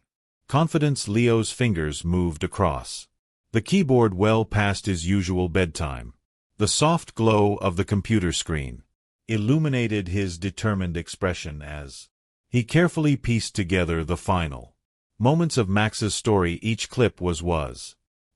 confidence. Leo's fingers moved across the keyboard well past his usual bedtime. The soft glow of the computer screen illuminated his determined expression as he carefully pieced together the final moments of Max's story. Each clip was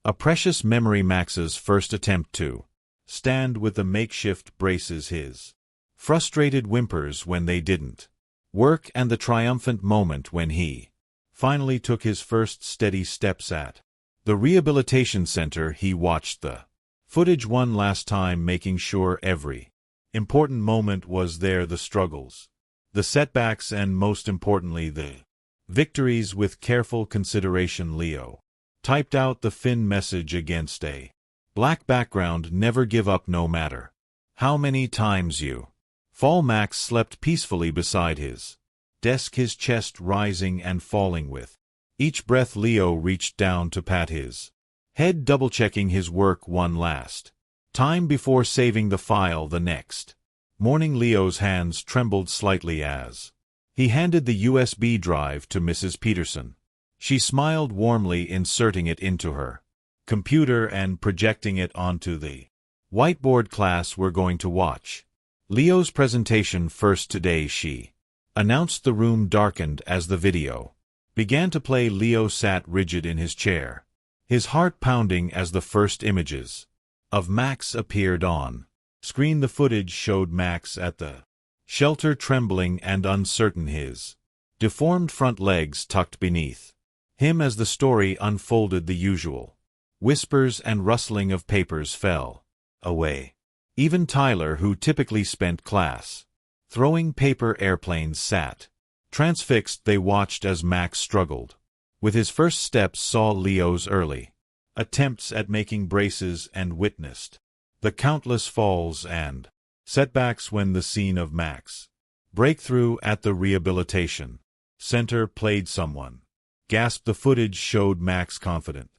a precious memory. Max's first attempt to stand with the makeshift braces, his frustrated whimpers when they didn't work, and the triumphant moment when he finally took his first steady steps at the rehabilitation center. He watched the footage one last time, making sure every important moment was there, the struggles, the setbacks, and most importantly the victories, with careful consideration. Leo typed out the fin message against a black background: "Never give up no matter how many times you fall." Max slept peacefully beside his desk, his chest rising and falling with each breath. Leo reached down to pat his head, double-checking his work one last time before saving the file. The next morning, Leo's hands trembled slightly as he handed the USB drive to Mrs. Peterson. She smiled warmly, inserting it into her computer and projecting it onto the whiteboard. "Class, we're going to watch Leo's presentation first today," she announced. The room darkened as the video began to play. Leo sat rigid in his chair, his heart pounding as the first images of Max appeared on screen. The footage showed Max at the shelter, trembling and uncertain, his deformed front legs tucked beneath him. As the story unfolded, the usual whispers and rustling of papers fell away. Even Tyler, who typically spent class throwing paper airplanes, sat transfixed. They watched as Max struggled with his first steps, saw Leo's early attempts at making braces, and witnessed the countless falls and setbacks. When the scene of Max breakthrough at the rehabilitation center played, someone gasped. The footage showed Max confident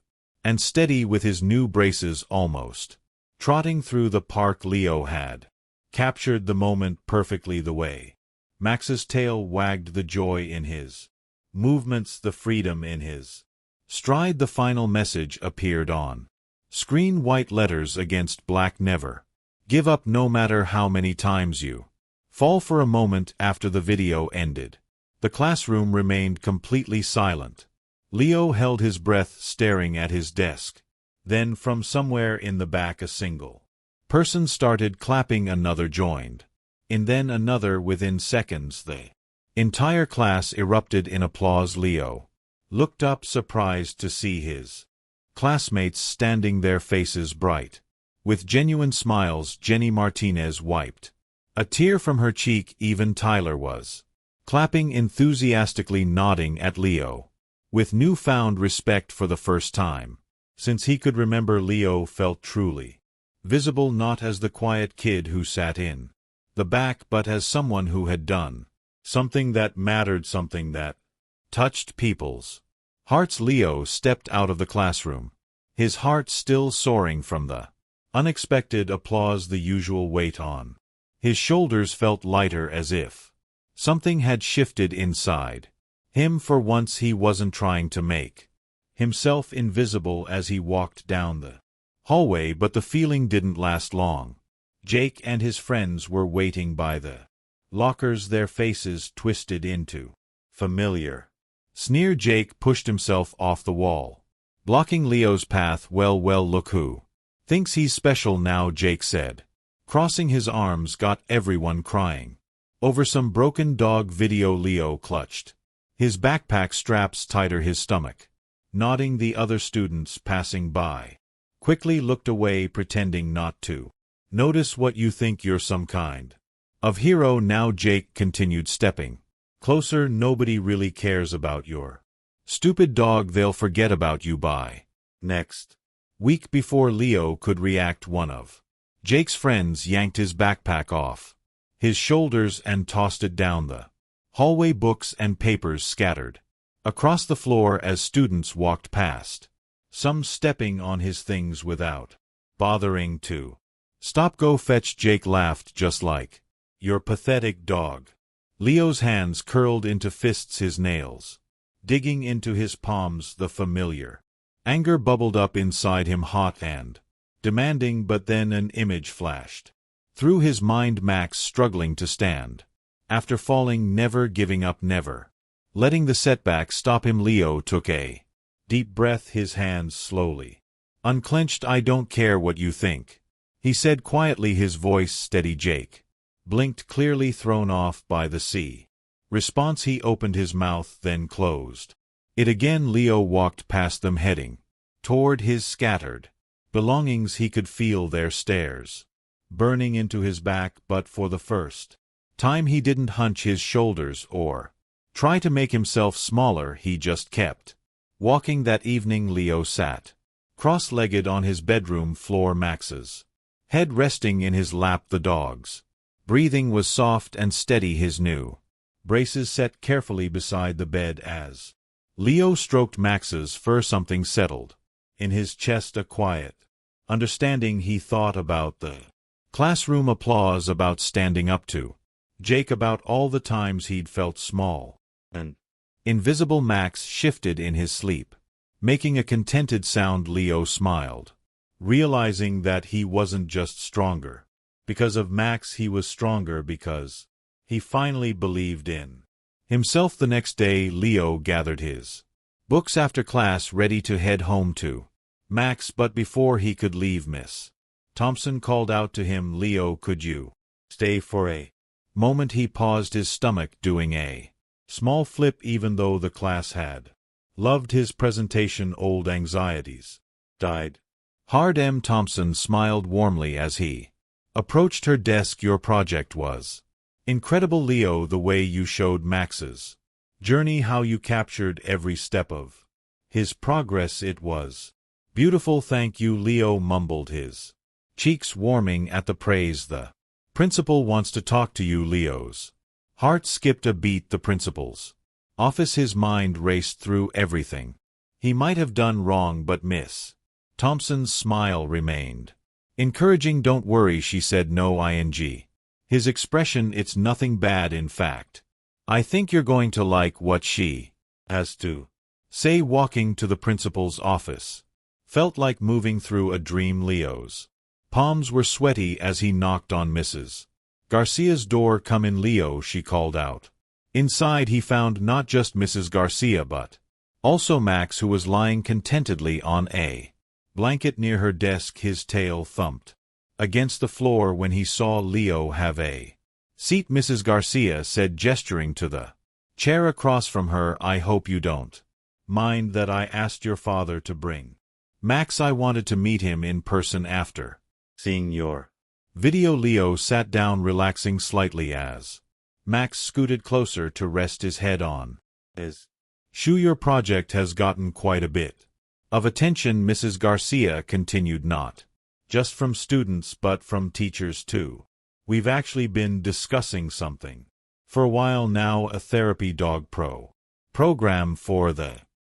and steady with his new braces, almost trotting through the park. Leo had captured the moment perfectly, the way Max's tail wagged, the joy in his movements, the freedom in his stride. The final message appeared on screen, white letters against black: "Never give up no matter how many times you fall." For a moment after the video ended, the classroom remained completely silent. Leo held his breath, staring at his desk. Then from somewhere in the back a single person started clapping. Another joined, and then another. Within seconds the entire class erupted in applause. Leo looked up, surprised to see his classmates standing their faces bright. With genuine smiles Jenny Martinez wiped a tear from her cheek. Even Tyler was clapping enthusiastically, nodding at Leo. With newfound respect for the first time since he could remember, Leo felt truly visible, not as the quiet kid who sat in the back, but as someone who had done something that mattered, something that touched people's hearts. Leo stepped out of the classroom, his heart still soaring from the unexpected applause. The usual weight on his shoulders felt lighter, as if something had shifted inside him. For once he wasn't trying to make himself invisible as he walked down the hallway, but the feeling didn't last long. Jake and his friends were waiting by the lockers, their faces twisted into familiar sneer. Jake pushed himself off the wall, blocking Leo's path. Well, look who thinks he's special now, Jake said, crossing his arms. Got everyone crying over some broken dog video. Leo clutched his backpack straps tighter, his stomach nodding. The other students passing by quickly looked away, pretending not to notice. What, you think you're some kind of hero now? Jake continued, stepping closer. Nobody really cares about your stupid dog. They'll forget about you by next week. Before Leo could react, one of Jake's friends yanked his backpack off his shoulders and tossed it down the hallway. Books and papers scattered across the floor as students walked past, some stepping on his things without bothering to stop. Go fetch. Jake laughed. Just like your pathetic dog. Leo's hands curled into fists, his nails digging into his palms. The familiar anger bubbled up inside him, hot and demanding. But then an image flashed through his mind. Max struggling to stand after falling, never giving up, never letting the setback stop him. Leo took a deep breath, his hands slowly unclenched. I don't care what you think, he said quietly, his voice steady. Jake blinked, clearly thrown off by the response. He opened his mouth, then closed it again. Leo walked past them, heading toward his scattered belongings. He could feel their stares burning into his back, but for the first time he didn't hunch his shoulders or try to make himself smaller. He just kept walking. That evening Leo sat cross-legged on his bedroom floor, Max's head resting in his lap. The dog's breathing was soft and steady, his new braces set carefully beside the bed as Leo stroked Max's fur. Something settled in his chest, a quiet understanding. He thought about the classroom applause, about standing up to Jake, about all the times he'd felt small and invisible. Max shifted in his sleep, making a contented sound. Leo smiled, realizing that he wasn't just stronger because of Max, he was stronger because he finally believed in himself. The next day, Leo gathered his books after class, ready to head home to Max, but before he could leave, Miss Thompson called out to him, Leo, could you stay for a moment? He paused, his stomach doing a small flip. Even though the class had loved his presentation, old anxieties died hard. M. Thompson smiled warmly as he approached her desk. Your project was incredible, Leo, the way you showed Max's journey, how you captured every step of his progress. It was beautiful. Thank you, Leo mumbled, his cheeks warming at the praise. The principal wants to talk to you. Leo's heart skipped a beat. The principal's office. His mind raced through everything he might have done wrong, but Miss Thompson's smile remained encouraging. Don't worry, she said, no ing. His expression, it's nothing bad. In fact, I think you're going to like what she has to say. Walking to the principal's office felt like moving through a dream. Leo's palms were sweaty as he knocked on Mrs. Garcia's door. Come in, Leo, she called out. Inside he found not just Mrs. Garcia but also Max, who was lying contentedly on a blanket near her desk. His tail thumped against the floor when he saw Leo. Have a seat, Mrs. Garcia said, gesturing to the chair across from her. I hope you don't mind that I asked your father to bring Max, I wanted to meet him in person after seeing your video. Leo sat down, relaxing slightly as Max scooted closer to rest his head on his shoe. Your project has gotten quite a bit of attention, Mrs. Garcia continued, not just from students but from teachers too. We've actually been discussing something for a while now, a therapy dog program for the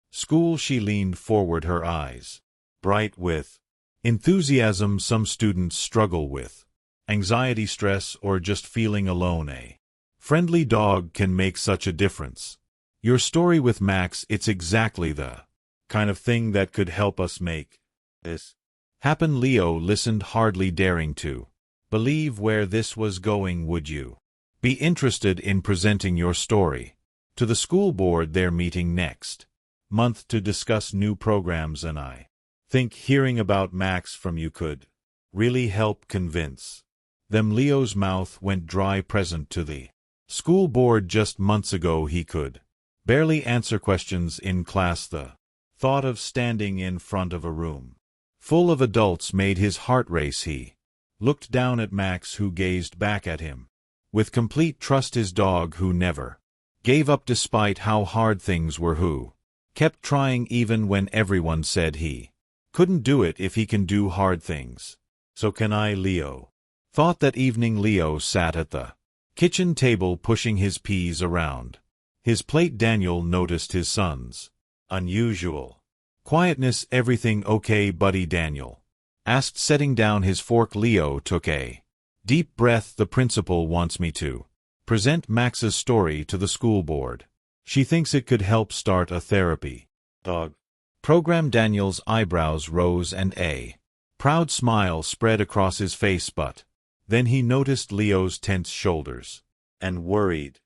school. She leaned forward, her eyes bright with enthusiasm. Some students struggle with anxiety, stress, or just feeling alone. A friendly dog can make such a difference. Your story with Max, it's exactly the kind of thing that could help us make this happen. Leo listened, hardly daring to believe where this was going. Would you be interested in presenting your story to the school board? They're meeting next month to discuss new programs, and I think hearing about Max from you could really help convince them. Leo's mouth went dry. Present to the school board just months ago, he could barely answer questions in class. The thought of standing in front of a room full of adults made his heart race. He looked down at Max, who gazed back at him with complete trust, his dog who never gave up despite how hard things were, who kept trying even when everyone said he couldn't do it. If he can do hard things, so can I. Leo thought that evening. Leo sat at the kitchen table pushing his peas around his plate. Daniel noticed his son's unusual quietness. Everything okay, buddy? Daniel asked, setting down his fork. Leo took a deep breath. The principal wants me to present Max's story to the school board. She thinks it could help start a therapy dog program. Daniel's eyebrows rose and a proud smile spread across his face, but then he noticed Leo's tense shoulders and worried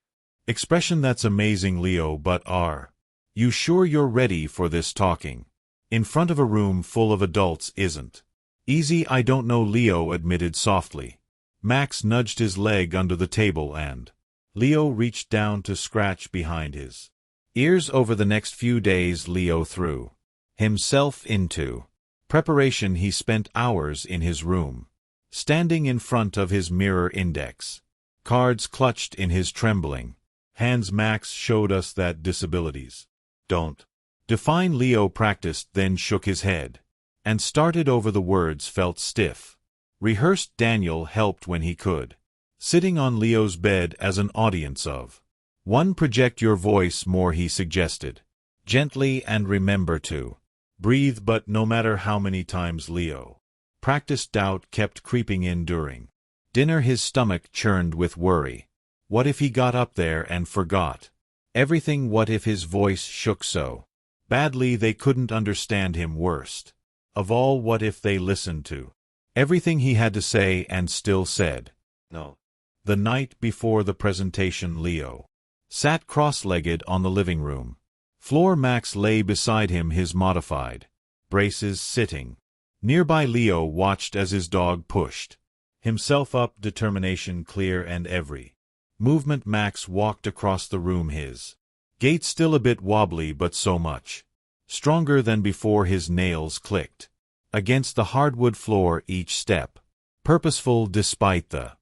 expression. That's amazing, Leo, but are you sure you're ready for this? Talking in front of a room full of adults isn't easy. I don't know, Leo admitted softly. Max nudged his leg under the table and Leo reached down to scratch behind his ears. Over the next few days, Leo threw himself into preparation. He spent hours in his room, standing in front of his mirror, index cards clutched in his trembling hands. Max showed us that disabilities don't define. Leo practiced, then shook his head and started over. The words felt stiff, rehearsed. Daniel helped when he could, sitting on Leo's bed as an audience of one. Project your voice more, he suggested gently, and remember to breathe. But no matter how many times Leo practiced, doubt kept creeping in. During dinner, his stomach churned with worry. What if he got up there and forgot everything? What if his voice shook so badly they couldn't understand him? Worst of all, what if they listened to everything he had to say and still said no? The night before the presentation, Leo sat cross-legged on the living room floor. Max lay beside him, his modified braces sitting nearby. Leo watched as his dog pushed himself up, determination clear and every movement. Max walked across the room, his gait still a bit wobbly but so much stronger than before. His nails clicked against the hardwood floor, each step purposeful despite the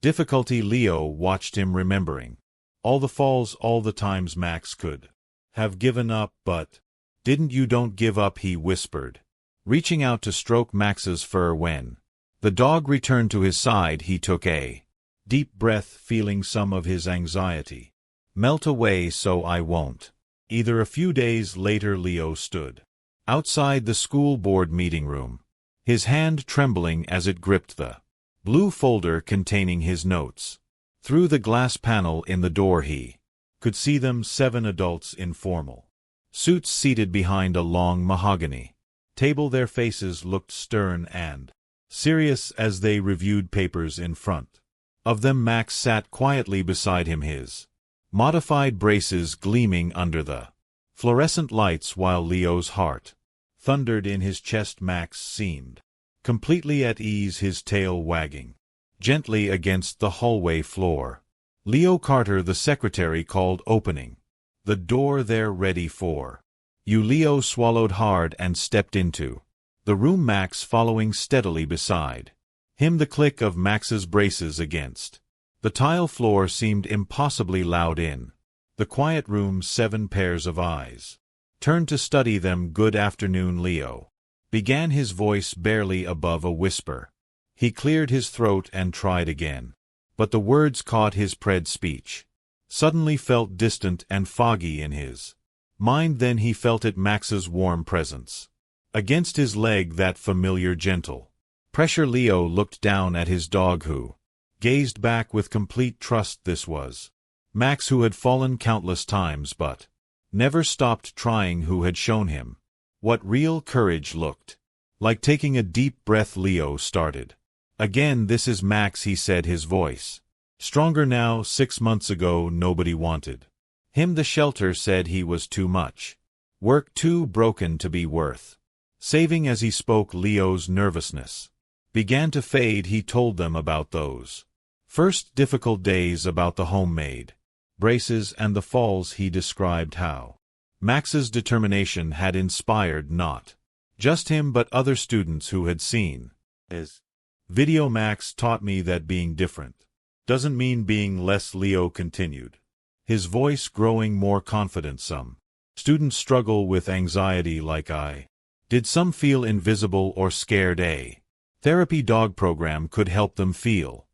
difficulty. Leo watched him, remembering all the falls, all the times Max could have given up, but didn't. You don't give up, he whispered, reaching out to stroke Max's fur. When the dog returned to his side, he took a deep breath, feeling some of his anxiety melt away. So I won't either. A few days later, Leo stood outside the school board meeting room, his hand trembling as it gripped the blue folder containing his notes. Through the glass panel in the door, he could see them, 7 adults in formal suits seated behind a long mahogany table. Their faces looked stern and serious as they reviewed papers in front of them. Max sat quietly beside him, his modified braces gleaming under the fluorescent lights, while Leo's heart thundered in his chest. Max seemed completely at ease, his tail wagging gently against the hallway floor. Leo Carter, the secretary, called, opening the door. They're ready for you. Leo swallowed hard and stepped into the room, Max following steadily beside him, the click of Max's braces against the tile floor seemed impossibly loud in the quiet room. 7 pairs of eyes turned to study them. "Good afternoon, Leo," began his voice barely above a whisper. He cleared his throat and tried again, but the words caught his pred speech. Suddenly felt distant and foggy in his mind. Then he felt it, Max's warm presence against his leg, that familiar gentle pressure. Leo looked down at his dog, who gazed back with complete trust. This was Max, who had fallen countless times but never stopped trying, who had shown him what real courage looked like. Taking a deep breath, Leo started again. "This is Max," he said, his voice stronger now. "6 months ago nobody wanted him. The shelter said he was too much work, too broken to be worth saving." As he spoke, Leo's nervousness began to fade. He told them about those first difficult days, about the homemade braces and the falls. He described how Max's determination had inspired not just him but other students who had seen his video. "Max taught me that being different doesn't mean being less," Leo continued, his voice growing more confident. "Some students struggle with anxiety like I did. Some feel invisible or scared. A therapy dog program could help them feel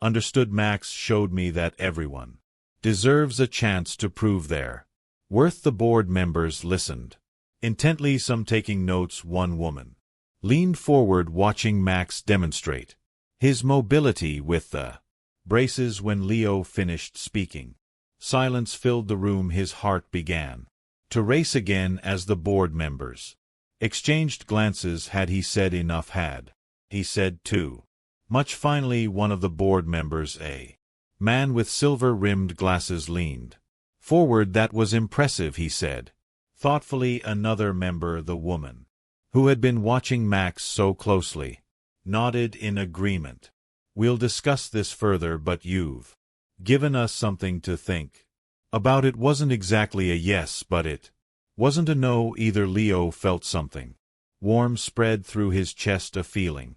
understood. Max showed me that everyone deserves a chance to prove their worth." The board members listened intently, some taking notes. One woman leaned forward, watching Max demonstrate his mobility with the braces. When Leo finished speaking, silence filled the room. His heart began to race again as the board members exchanged glances. Had he said enough? Had he said too much? Finally, one of the board members, a man with silver-rimmed glasses, leaned forward. "That was impressive," he said thoughtfully. Another member, the woman who had been watching Max so closely, nodded in agreement. "We'll discuss this further, but you've given us something to think about." It wasn't exactly a yes, but it wasn't a no either. Leo felt something warm spread through his chest, a feeling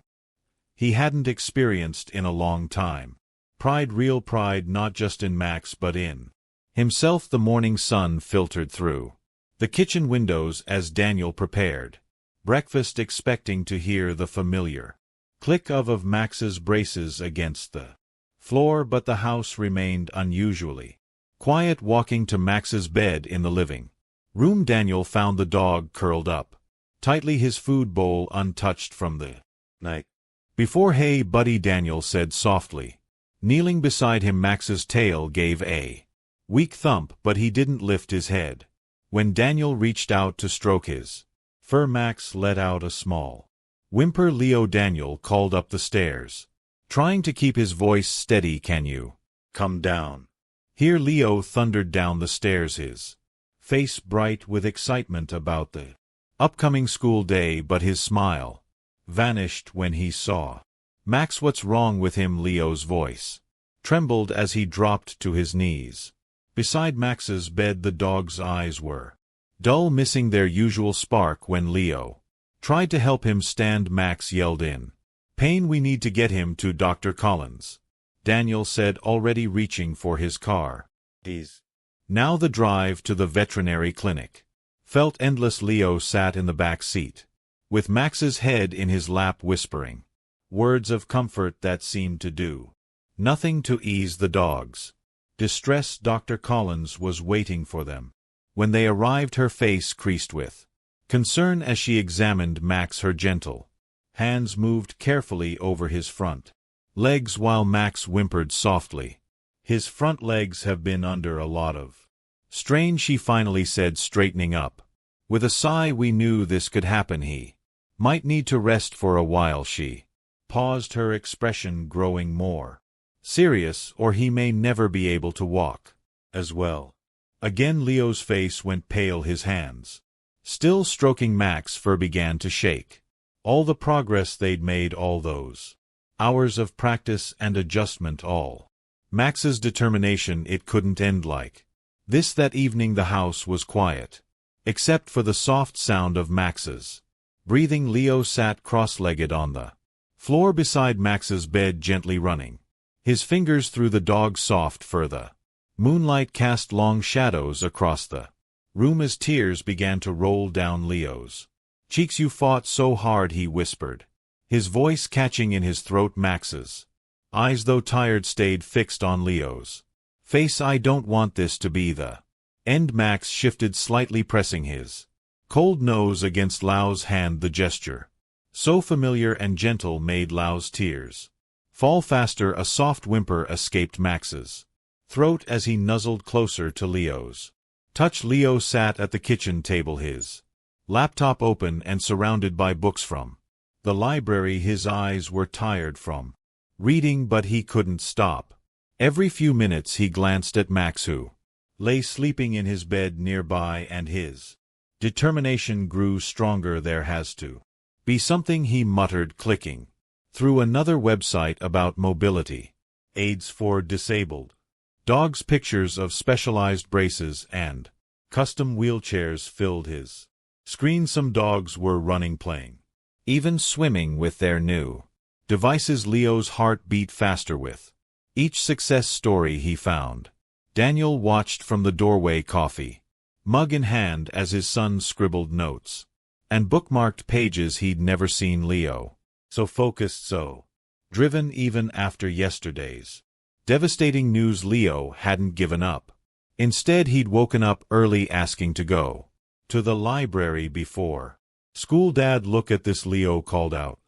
he hadn't experienced in a long time. Pride, real pride, not just in Max but in himself. The morning sun filtered through the kitchen windows as Daniel prepared breakfast, expecting to hear the familiar click of Max's braces against the floor, but the house remained unusually quiet. Walking to Max's bed in the living room, Daniel found the dog curled up tightly, his food bowl untouched from the night before. "Hey, buddy," Daniel said softly, kneeling beside him. Max's tail gave a weak thump, but he didn't lift his head. When Daniel reached out to stroke his fur, Max let out a small whimper. "Leo," Daniel called up the stairs, trying to keep his voice steady, "can you come down here?" Leo thundered down the stairs, his face bright with excitement about the upcoming school day, but his smile vanished when he saw Max. "What's wrong with him?" Leo's voice trembled as he dropped to his knees beside Max's bed. The dog's eyes were dull, missing their usual spark. When Leo tried to help him stand, Max yelled in pain, "We need to get him to Dr. Collins," Daniel said, already reaching for his car keys. Now the drive to the veterinary clinic felt endless. Leo sat in the back seat, with Max's head in his lap, whispering words of comfort that seemed to do nothing to ease the dog's distress. Dr. Collins was waiting for them. When they arrived, her face creased with concern as she examined Max. Her gentle hands moved carefully over his front legs while Max whimpered softly. "His front legs have been under a lot of strain," she finally said, straightening up with a sigh. "We knew this could happen. He might need to rest for a while." She paused, her expression growing more serious. "Or he may never be able to walk as well again." Leo's face went pale, his hands still stroking Max's fur began to shake. All the progress they'd made, all those hours of practice and adjustment, all Max's determination, it couldn't end like this. That evening the house was quiet, except for the soft sound of Max's Breathing, Leo sat cross-legged on the floor beside Max's bed, gently running his fingers through the dog's soft fur. The moonlight cast long shadows across the room as tears began to roll down Leo's cheeks. "You fought so hard," he whispered, his voice catching in his throat. Max's eyes, though tired, stayed fixed on Leo's face. "I don't want this to be the end." Max shifted slightly, pressing his cold nose against Lao's hand. The gesture, so familiar and gentle, made Lao's tears fall faster. A soft whimper escaped Max's throat as he nuzzled closer to Leo's touch. Leo sat at the kitchen table, his laptop open and surrounded by books from the library. His eyes were tired from reading, but he couldn't stop. Every few minutes he glanced at Max, who lay sleeping in his bed nearby, and his determination grew stronger. "There has to be something," he muttered, clicking through another website about mobility aids for disabled dogs. Pictures of specialized braces and custom wheelchairs filled his screen. Some dogs were running, playing, even swimming with their new devices. Leo's heart beat faster with each success story he found. Daniel watched from the doorway, coffee mug in hand, as his son scribbled notes and bookmarked pages he'd never seen. Leo, so focused, so driven, even after yesterday's devastating news. Leo hadn't given up. Instead, he'd woken up early, asking to go to the library before school. "Dad, look at this," Leo called out,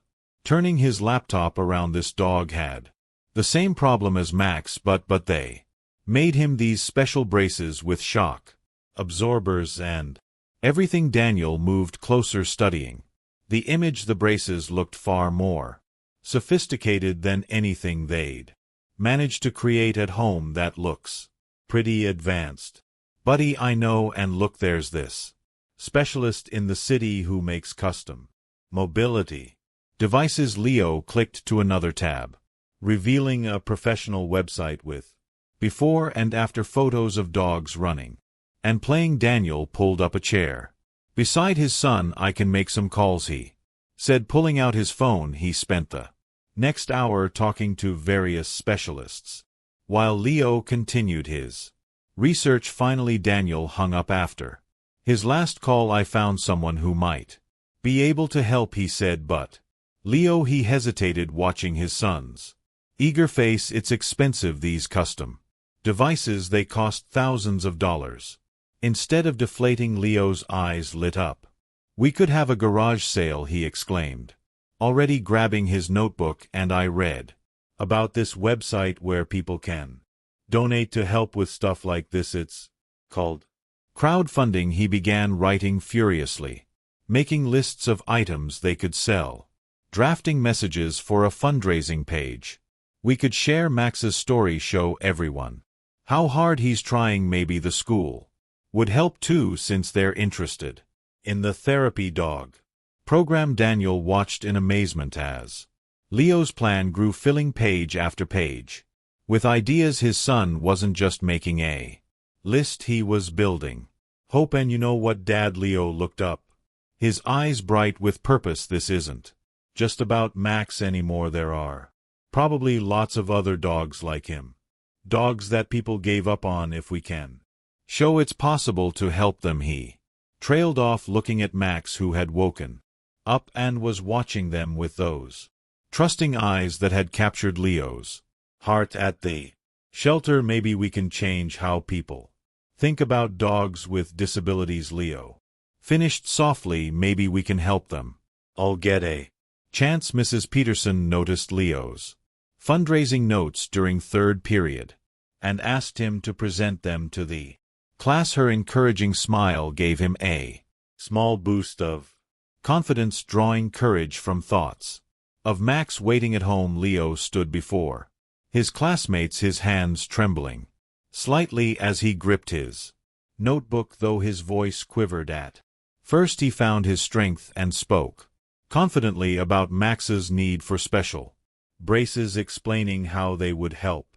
turning his laptop around. This dog had the same problem as Max, but they made him these special braces with shock absorbers and everything. Daniel moved closer, studying the image. The braces looked far more sophisticated than anything they'd managed to create at home. "That looks pretty advanced, buddy." "I know, and look, there's this specialist in the city who makes custom mobility devices." Leo clicked to another tab, revealing a professional website with before and after photos of dogs running and playing. Daniel pulled up a chair beside his son. "I can make some calls," he said, pulling out his phone. He spent the next hour talking to various specialists, while Leo continued his research. Finally, Daniel hung up after his last call. "I found someone who might be able to help," he said. "But Leo," he hesitated, watching his son's eager face, "it's expensive, these custom devices. They cost thousands of dollars." Instead of deflating, Leo's eyes lit up. "We could have a garage sale," he exclaimed, already grabbing his notebook. "And I read about this website where people can donate to help with stuff like this. It's called crowdfunding." He began writing furiously, making lists of items they could sell, drafting messages for a fundraising page. "We could share Max's story, show everyone how hard he's trying. Maybe the school would help too, since they're interested in the therapy dog program." Daniel watched in amazement as Leo's plan grew, filling page after page with ideas. His son wasn't just making a list, he was building hope. "And you know what, Dad?" Leo looked up, his eyes bright with purpose. "This isn't just about Max anymore. There are probably lots of other dogs like him, dogs that people gave up on. If we can show it's possible to help them." He trailed off, looking at Max, who had woken up and was watching them with those trusting eyes that had captured Leo's heart. "At the shelter, maybe we can change how people think about dogs with disabilities," Leo finished softly. "Maybe we can help them all get a chance." Mrs. Peterson noticed Leo's fundraising notes during third period and asked him to present them to the class. Her encouraging smile gave him a small boost of confidence, drawing courage from thoughts of Max waiting at home. Leo stood before his classmates, his hands trembling slightly as he gripped his notebook. Though his voice quivered at first, he found his strength and spoke confidently about Max's need for special braces, explaining how they would help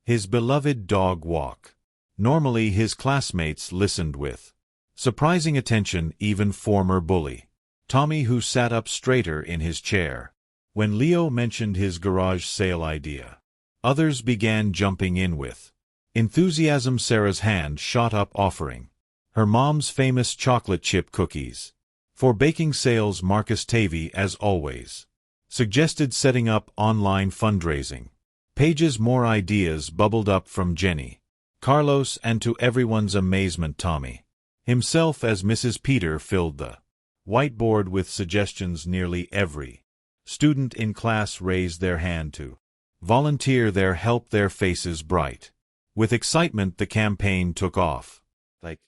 his beloved dog walk. Normally, his classmates listened with surprising attention, even former bully Tommy, who sat up straighter in his chair. When Leo mentioned his garage sale idea, others began jumping in with enthusiasm. Sarah's hand shot up, offering her mom's famous chocolate chip cookies. For baking sales, Marcus Tavy, as always, suggested setting up online fundraising pages. More ideas bubbled up from Jenny, Carlos, and to everyone's amazement, Tommy himself as Mrs. Peter filled the whiteboard with suggestions. Nearly every student in class raised their hand to volunteer their help, their faces bright with excitement. The campaign took off like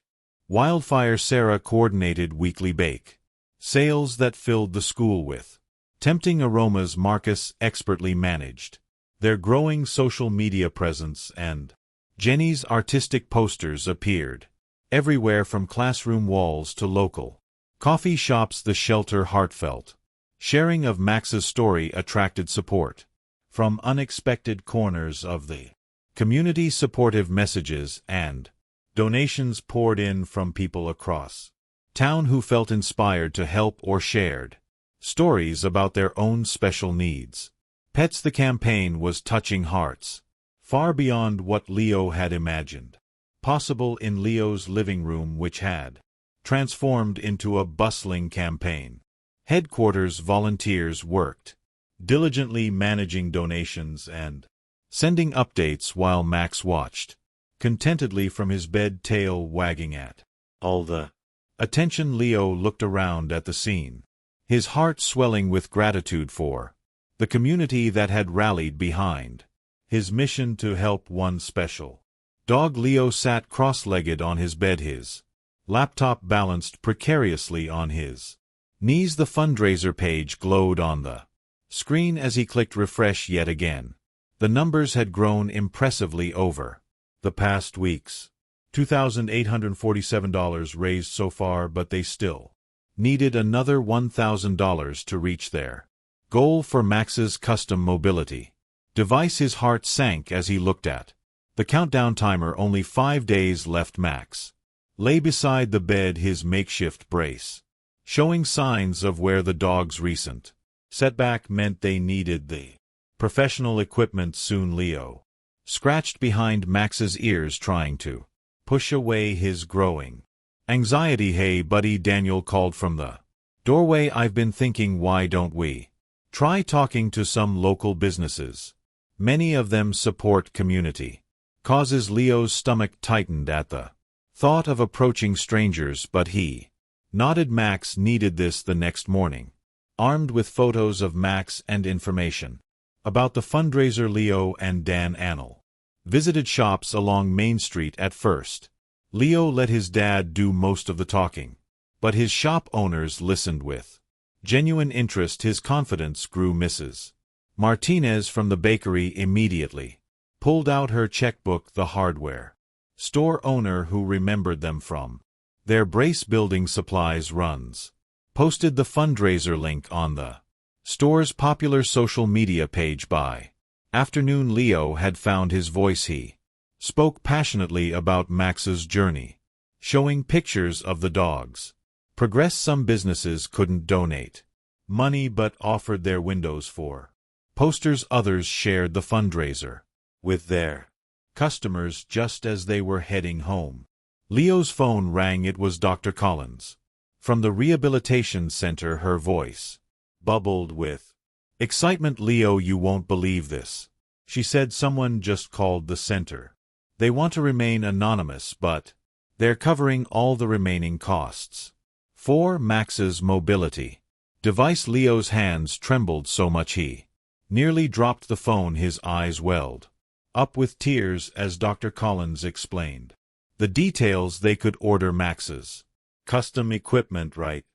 wildfire. Sarah coordinated weekly bake sales that filled the school with tempting aromas. Marcus expertly managed their growing social media presence, and Jenny's artistic posters appeared everywhere, from classroom walls to local coffee shops. The shelter heartfelt sharing of Max's story attracted support from unexpected corners of the community. Supportive messages and donations poured in from people across town who felt inspired to help or shared stories about their own special needs. Pets. The campaign was touching hearts far beyond what Leo had imagined possible. In Leo's living room, which had transformed into a bustling campaign headquarters, volunteers worked diligently, managing donations and sending updates, while Max watched contentedly from his bed, tail wagging at all the attention. Leo looked around at the scene, his heart swelling with gratitude for the community that had rallied behind his mission to help one special dog. Leo sat cross-legged on his bed, his laptop balanced precariously on his knees. The fundraiser page glowed on the screen as he clicked refresh yet again. The numbers had grown impressively over the past weeks. $2,847 raised so far, but they still needed another $1,000 to reach their goal for Max's custom mobility device. His heart sank as he looked at the countdown timer. Only 5 days left. Max lay beside the bed, his makeshift brace showing signs of where the dog's recent setback meant they needed the professional equipment soon. Leo scratched behind Max's ears, trying to push away his growing anxiety. "Hey, buddy," Daniel called from the doorway. "I've been thinking, why don't we try talking to some local businesses? Many of them support community causes." Leo's stomach tightened at the thought of approaching strangers, but he nodded. Max needed this. The next morning, armed with photos of Max and information about the fundraiser, Leo and Dan Annell visited shops along Main Street. At first, Leo let his dad do most of the talking, but his shop owners listened with genuine interest. His confidence grew. Mrs. Martinez from the bakery immediately pulled out her checkbook. The hardware store owner, who remembered them from their brace building supplies runs, posted the fundraiser link on the store's popular social media page. By afternoon, Leo had found his voice. He spoke passionately about Max's journey, showing pictures of the dog's progress. Some businesses couldn't donate money but offered their windows for posters. Others shared the fundraiser with their customers just as they were heading home. Leo's phone rang. It was Dr. Collins from the rehabilitation center. Her voice bubbled with excitement. "Leo, you won't believe this," she said. "Someone just called the center. They want to remain anonymous, but they're covering all the remaining costs for Max's mobility device." Leo's hands trembled so much he nearly dropped the phone. His eyes welled up with tears as Dr. Collins explained the details. They could order Max's custom equipment right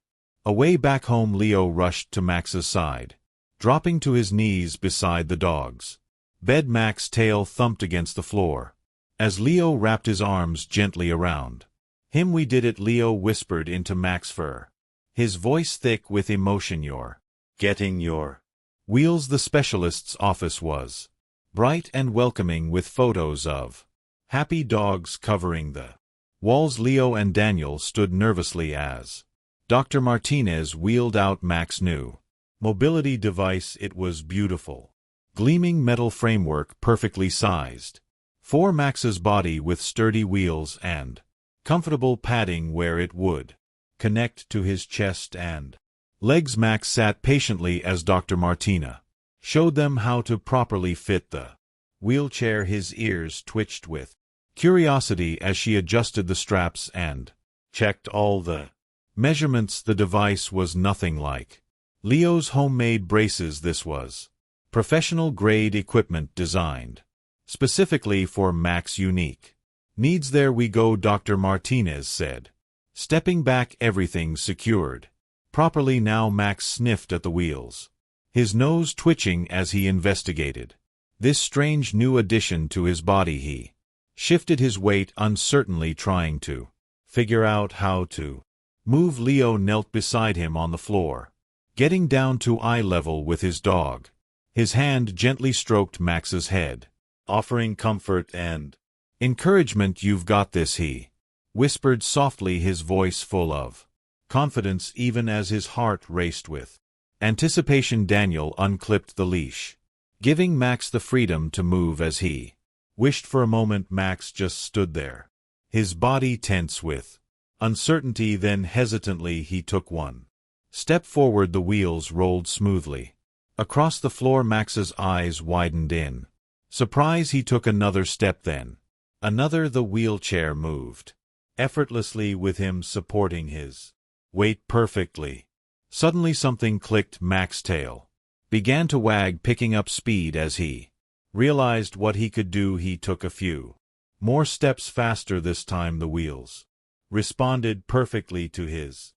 away. Back home, Leo rushed to Max's side, dropping to his knees beside the dog's bed. Max's tail thumped against the floor as Leo wrapped his arms gently around him. "We did it," Leo whispered into Max's fur, his voice thick with emotion. "You're getting your wheels." The specialist's office was bright and welcoming, with photos of happy dogs covering the walls. Leo and Daniel stood nervously as Dr. Martinez wheeled out Mac's new mobility device. It was beautiful. Gleaming metal framework perfectly sized for Max's body with sturdy wheels and comfortable padding where it would connect to his chest and legs. Max sat patiently as Dr. Martina showed them how to properly fit the wheelchair. His ears twitched with curiosity as she adjusted the straps and checked all the measurements. The device was nothing like Leo's homemade braces. This was professional-grade equipment designed specifically for Mac's unique needs. There we go, Dr. Martinez said, stepping back. Everything secured properly now. Max sniffed at the wheels, his nose twitching as he investigated this strange new addition to his body. He shifted his weight uncertainly, trying to figure out how to move. Leo knelt beside him on the floor, getting down to eye level with his dog. His hand gently stroked Max's head, offering comfort and encouragement. You've got this, he whispered softly, his voice full of confidence even as his heart raced with anticipation. Daniel unclipped the leash, giving Max the freedom to move as he wished. For a moment Max just stood there, his body tense with uncertainty. Then hesitantly he took one step forward. The wheels rolled smoothly across the floor. Max's eyes widened in surprise. He took another step, then another. The wheelchair moved effortlessly with him supporting his weight perfectly. Suddenly something clicked. Max's tail began to wag, picking up speed as he realized what he could do. He took a few more steps faster. This time the wheels responded perfectly to his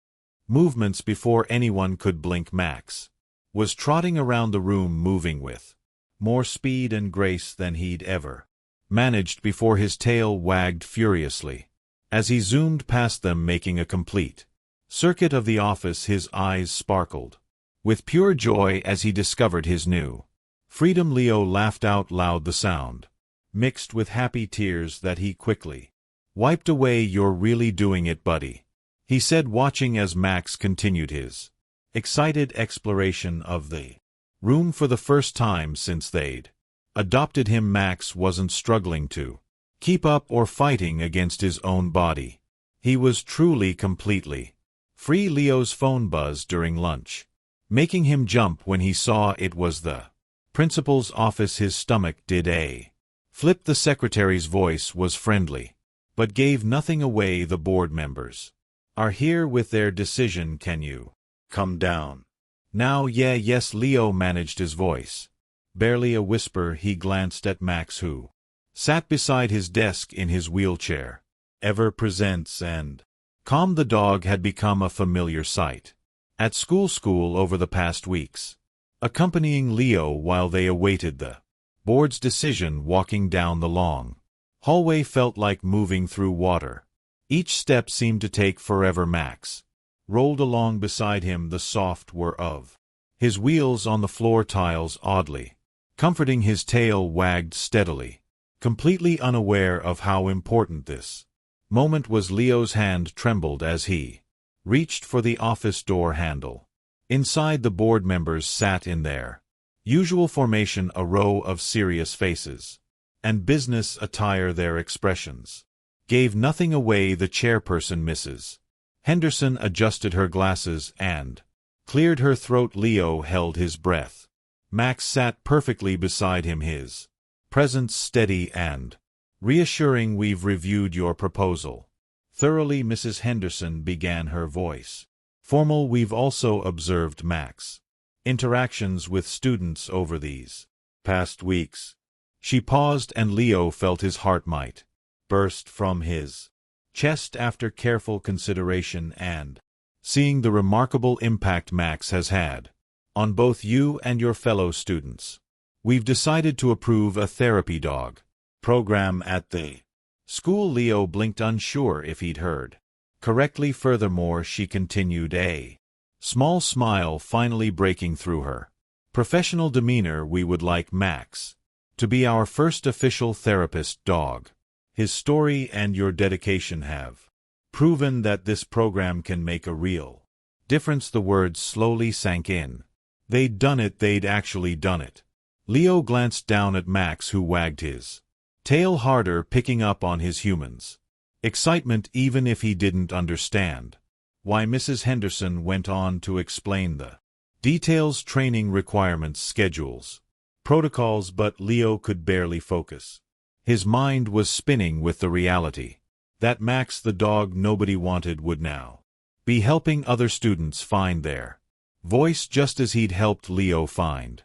movements. Before anyone could blink, Max was trotting around the room, moving with more speed and grace than he'd ever managed before. His tail wagged furiously as he zoomed past them, making a complete circuit of the office. His eyes sparkled with pure joy as he discovered his new freedom. Leo laughed out loud, the sound mixed with happy tears that he quickly wiped away. You're really doing it, buddy, he said, watching as Max continued his excited exploration of the room. For the first time since they'd adopted him, Max wasn't struggling to keep up or fighting against his own body. He was truly completely free. Leo's phone buzzed during lunch, making him jump when he saw it was the principal's office. His stomach did a flip. The secretary's voice was friendly, but gave nothing away. The board members are here with their decision. Can you come down now? Yes, Leo managed his voice barely a whisper. He glanced at Max, who sat beside his desk in his wheelchair, ever present and calm. The dog had become a familiar sight at school over the past weeks, accompanying Leo while they awaited the board's decision. Walking down the long hallway felt like moving through water. Each step seemed to take forever. Max rolled along beside him, the soft whir of his wheels on the floor tiles oddly comforting. His tail wagged steadily, completely unaware of how important this moment was. Leo's hand trembled as he reached for the office door handle. Inside, the board members sat in their usual formation, a row of serious faces and business attire. Their expressions gave nothing away. The chairperson, Mrs. Henderson, adjusted her glasses and cleared her throat. Leo held his breath. Max sat perfectly beside him, his presence steady and reassuring. We've reviewed your proposal thoroughly, Mrs. Henderson began, her voice formal. We've also observed Max's interactions with students over these past weeks. She paused, and Leo felt his heart might burst from his chest. After careful consideration and seeing the remarkable impact Max has had on both you and your fellow students, we've decided to approve a therapy dog program at the school. Leo blinked, unsure if he'd heard correctly. Furthermore, she continued, a small smile finally breaking through her professional demeanor, we would like Max to be our first official therapist dog. His story and your dedication have proven that this program can make a real Difference, the words slowly sank in. They'd done it, they'd actually done it. Leo glanced down at Max, who wagged his tail harder, picking up on his humans' excitement even if he didn't understand. Why, Mrs. Henderson went on to explain the details: training requirements, schedules, protocols, but Leo could barely focus. His mind was spinning with the reality that Max, the dog nobody wanted, would now be helping other students find their voice, just as he'd helped Leo find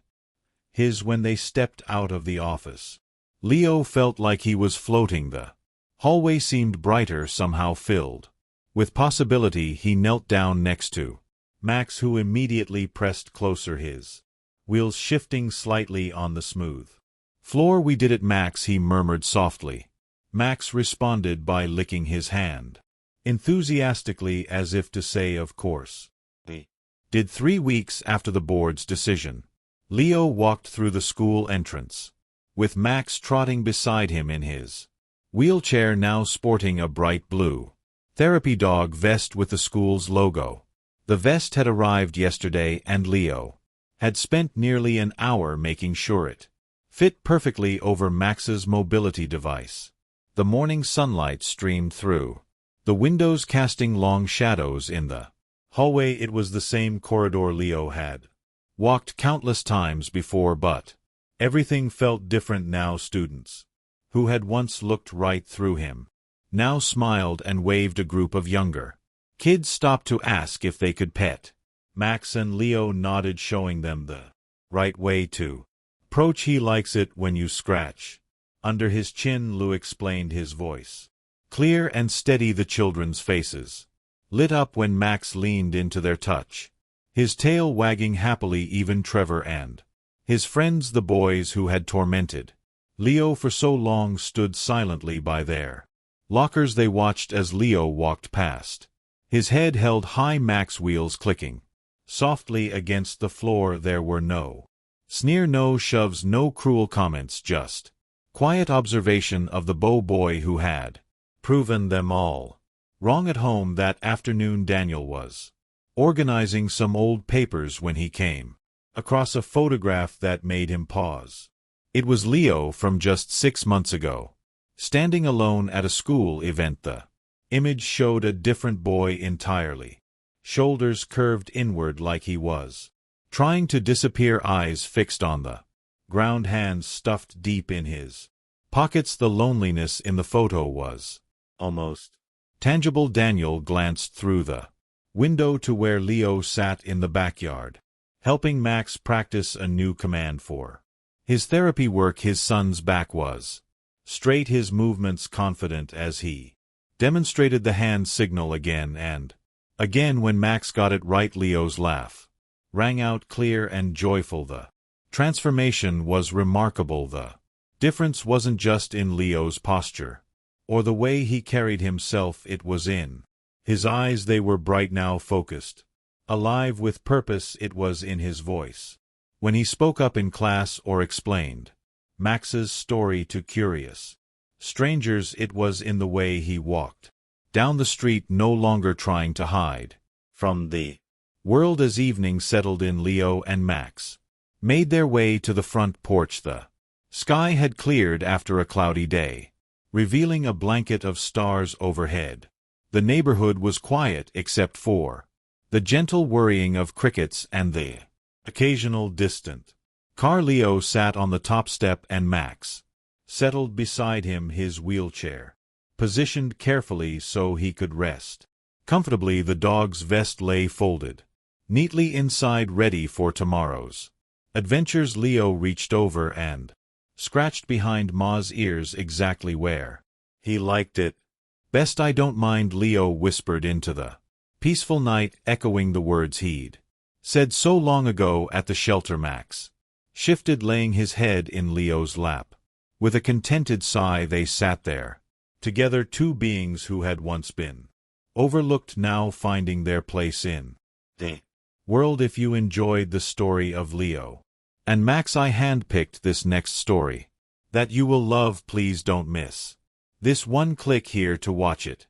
his when they stepped out of the office. Leo felt like he was floating. The hallway seemed brighter, somehow filled with possibility. He knelt down next to Max, who immediately pressed closer, his wheels shifting slightly on the smooth floor. "We did it, Max," he murmured softly. Max responded by licking his hand enthusiastically, as if to say, "Of course." He did. 3 weeks after the board's decision, Leo walked through the school entrance, with Max trotting beside him in his wheelchair, now sporting a bright blue therapy dog vest with the school's logo. The vest had arrived yesterday, and Leo had spent nearly an hour making sure it fit perfectly over Max's mobility device. The morning sunlight streamed through the windows, casting long shadows in the hallway. It was the same corridor Leo had walked countless times before, but everything felt different now. Students who had once looked right through him now smiled and waved. A group of younger kids stopped to ask if they could pet Max, and Leo nodded, showing them the right way to approach. "He likes it when you scratch under his chin," Lou explained, his voice clear and steady. The children's faces lit up when Max leaned into their touch, his tail wagging happily. Even Trevor and his friends, the boys who had tormented Leo for so long, stood silently by their lockers. They watched as Leo walked past, his head held high, Max wheels clicking softly against the floor. There were no sneer, no shoves, no cruel comments, just quiet observation of the boy who had proven them all wrong at home. That afternoon, Daniel was organizing some old papers when he came across a photograph that made him pause. It was Leo from just 6 months ago, standing alone at a school event. The image showed a different boy entirely, shoulders curved inward like he was trying to disappear, eyes fixed on the ground, hands stuffed deep in his pockets. The loneliness in the photo was almost tangible. Daniel glanced through the window to where Leo sat in the backyard, helping Max practice a new command for his therapy work. His son's back was straight, his movements confident as he demonstrated the hand signal again and again. When Max got it right, Leo's laugh rang out clear and joyful. The transformation was remarkable. The difference wasn't just in Leo's posture or the way he carried himself, it was in his eyes. They were bright now, focused, alive with purpose. It was in his voice when he spoke up in class or explained Max's story to curious strangers. It was in the way he walked down the street, no longer trying to hide from the world. As evening settled in, Leo and Max made their way to the front porch. The sky had cleared after a cloudy day, revealing a blanket of stars overhead. The neighborhood was quiet except for the gentle worrying of crickets and the occasional distant car. Leo sat on the top step and Max settled beside him, his wheelchair positioned carefully so he could rest comfortably. The dog's vest lay folded neatly inside, ready for tomorrow's adventures. Leo reached over and scratched behind Ma's ears, exactly where he liked it best. "I don't mind," Leo whispered into the peaceful night, echoing the words he'd said so long ago at the shelter. Max shifted, laying his head in Leo's lap. With a contented sigh, they sat there together, two beings who had once been overlooked, now finding their place in the world. If you enjoyed the story of Leo and Max, I handpicked this next story that you will love. Please don't miss this one. Click here to watch it.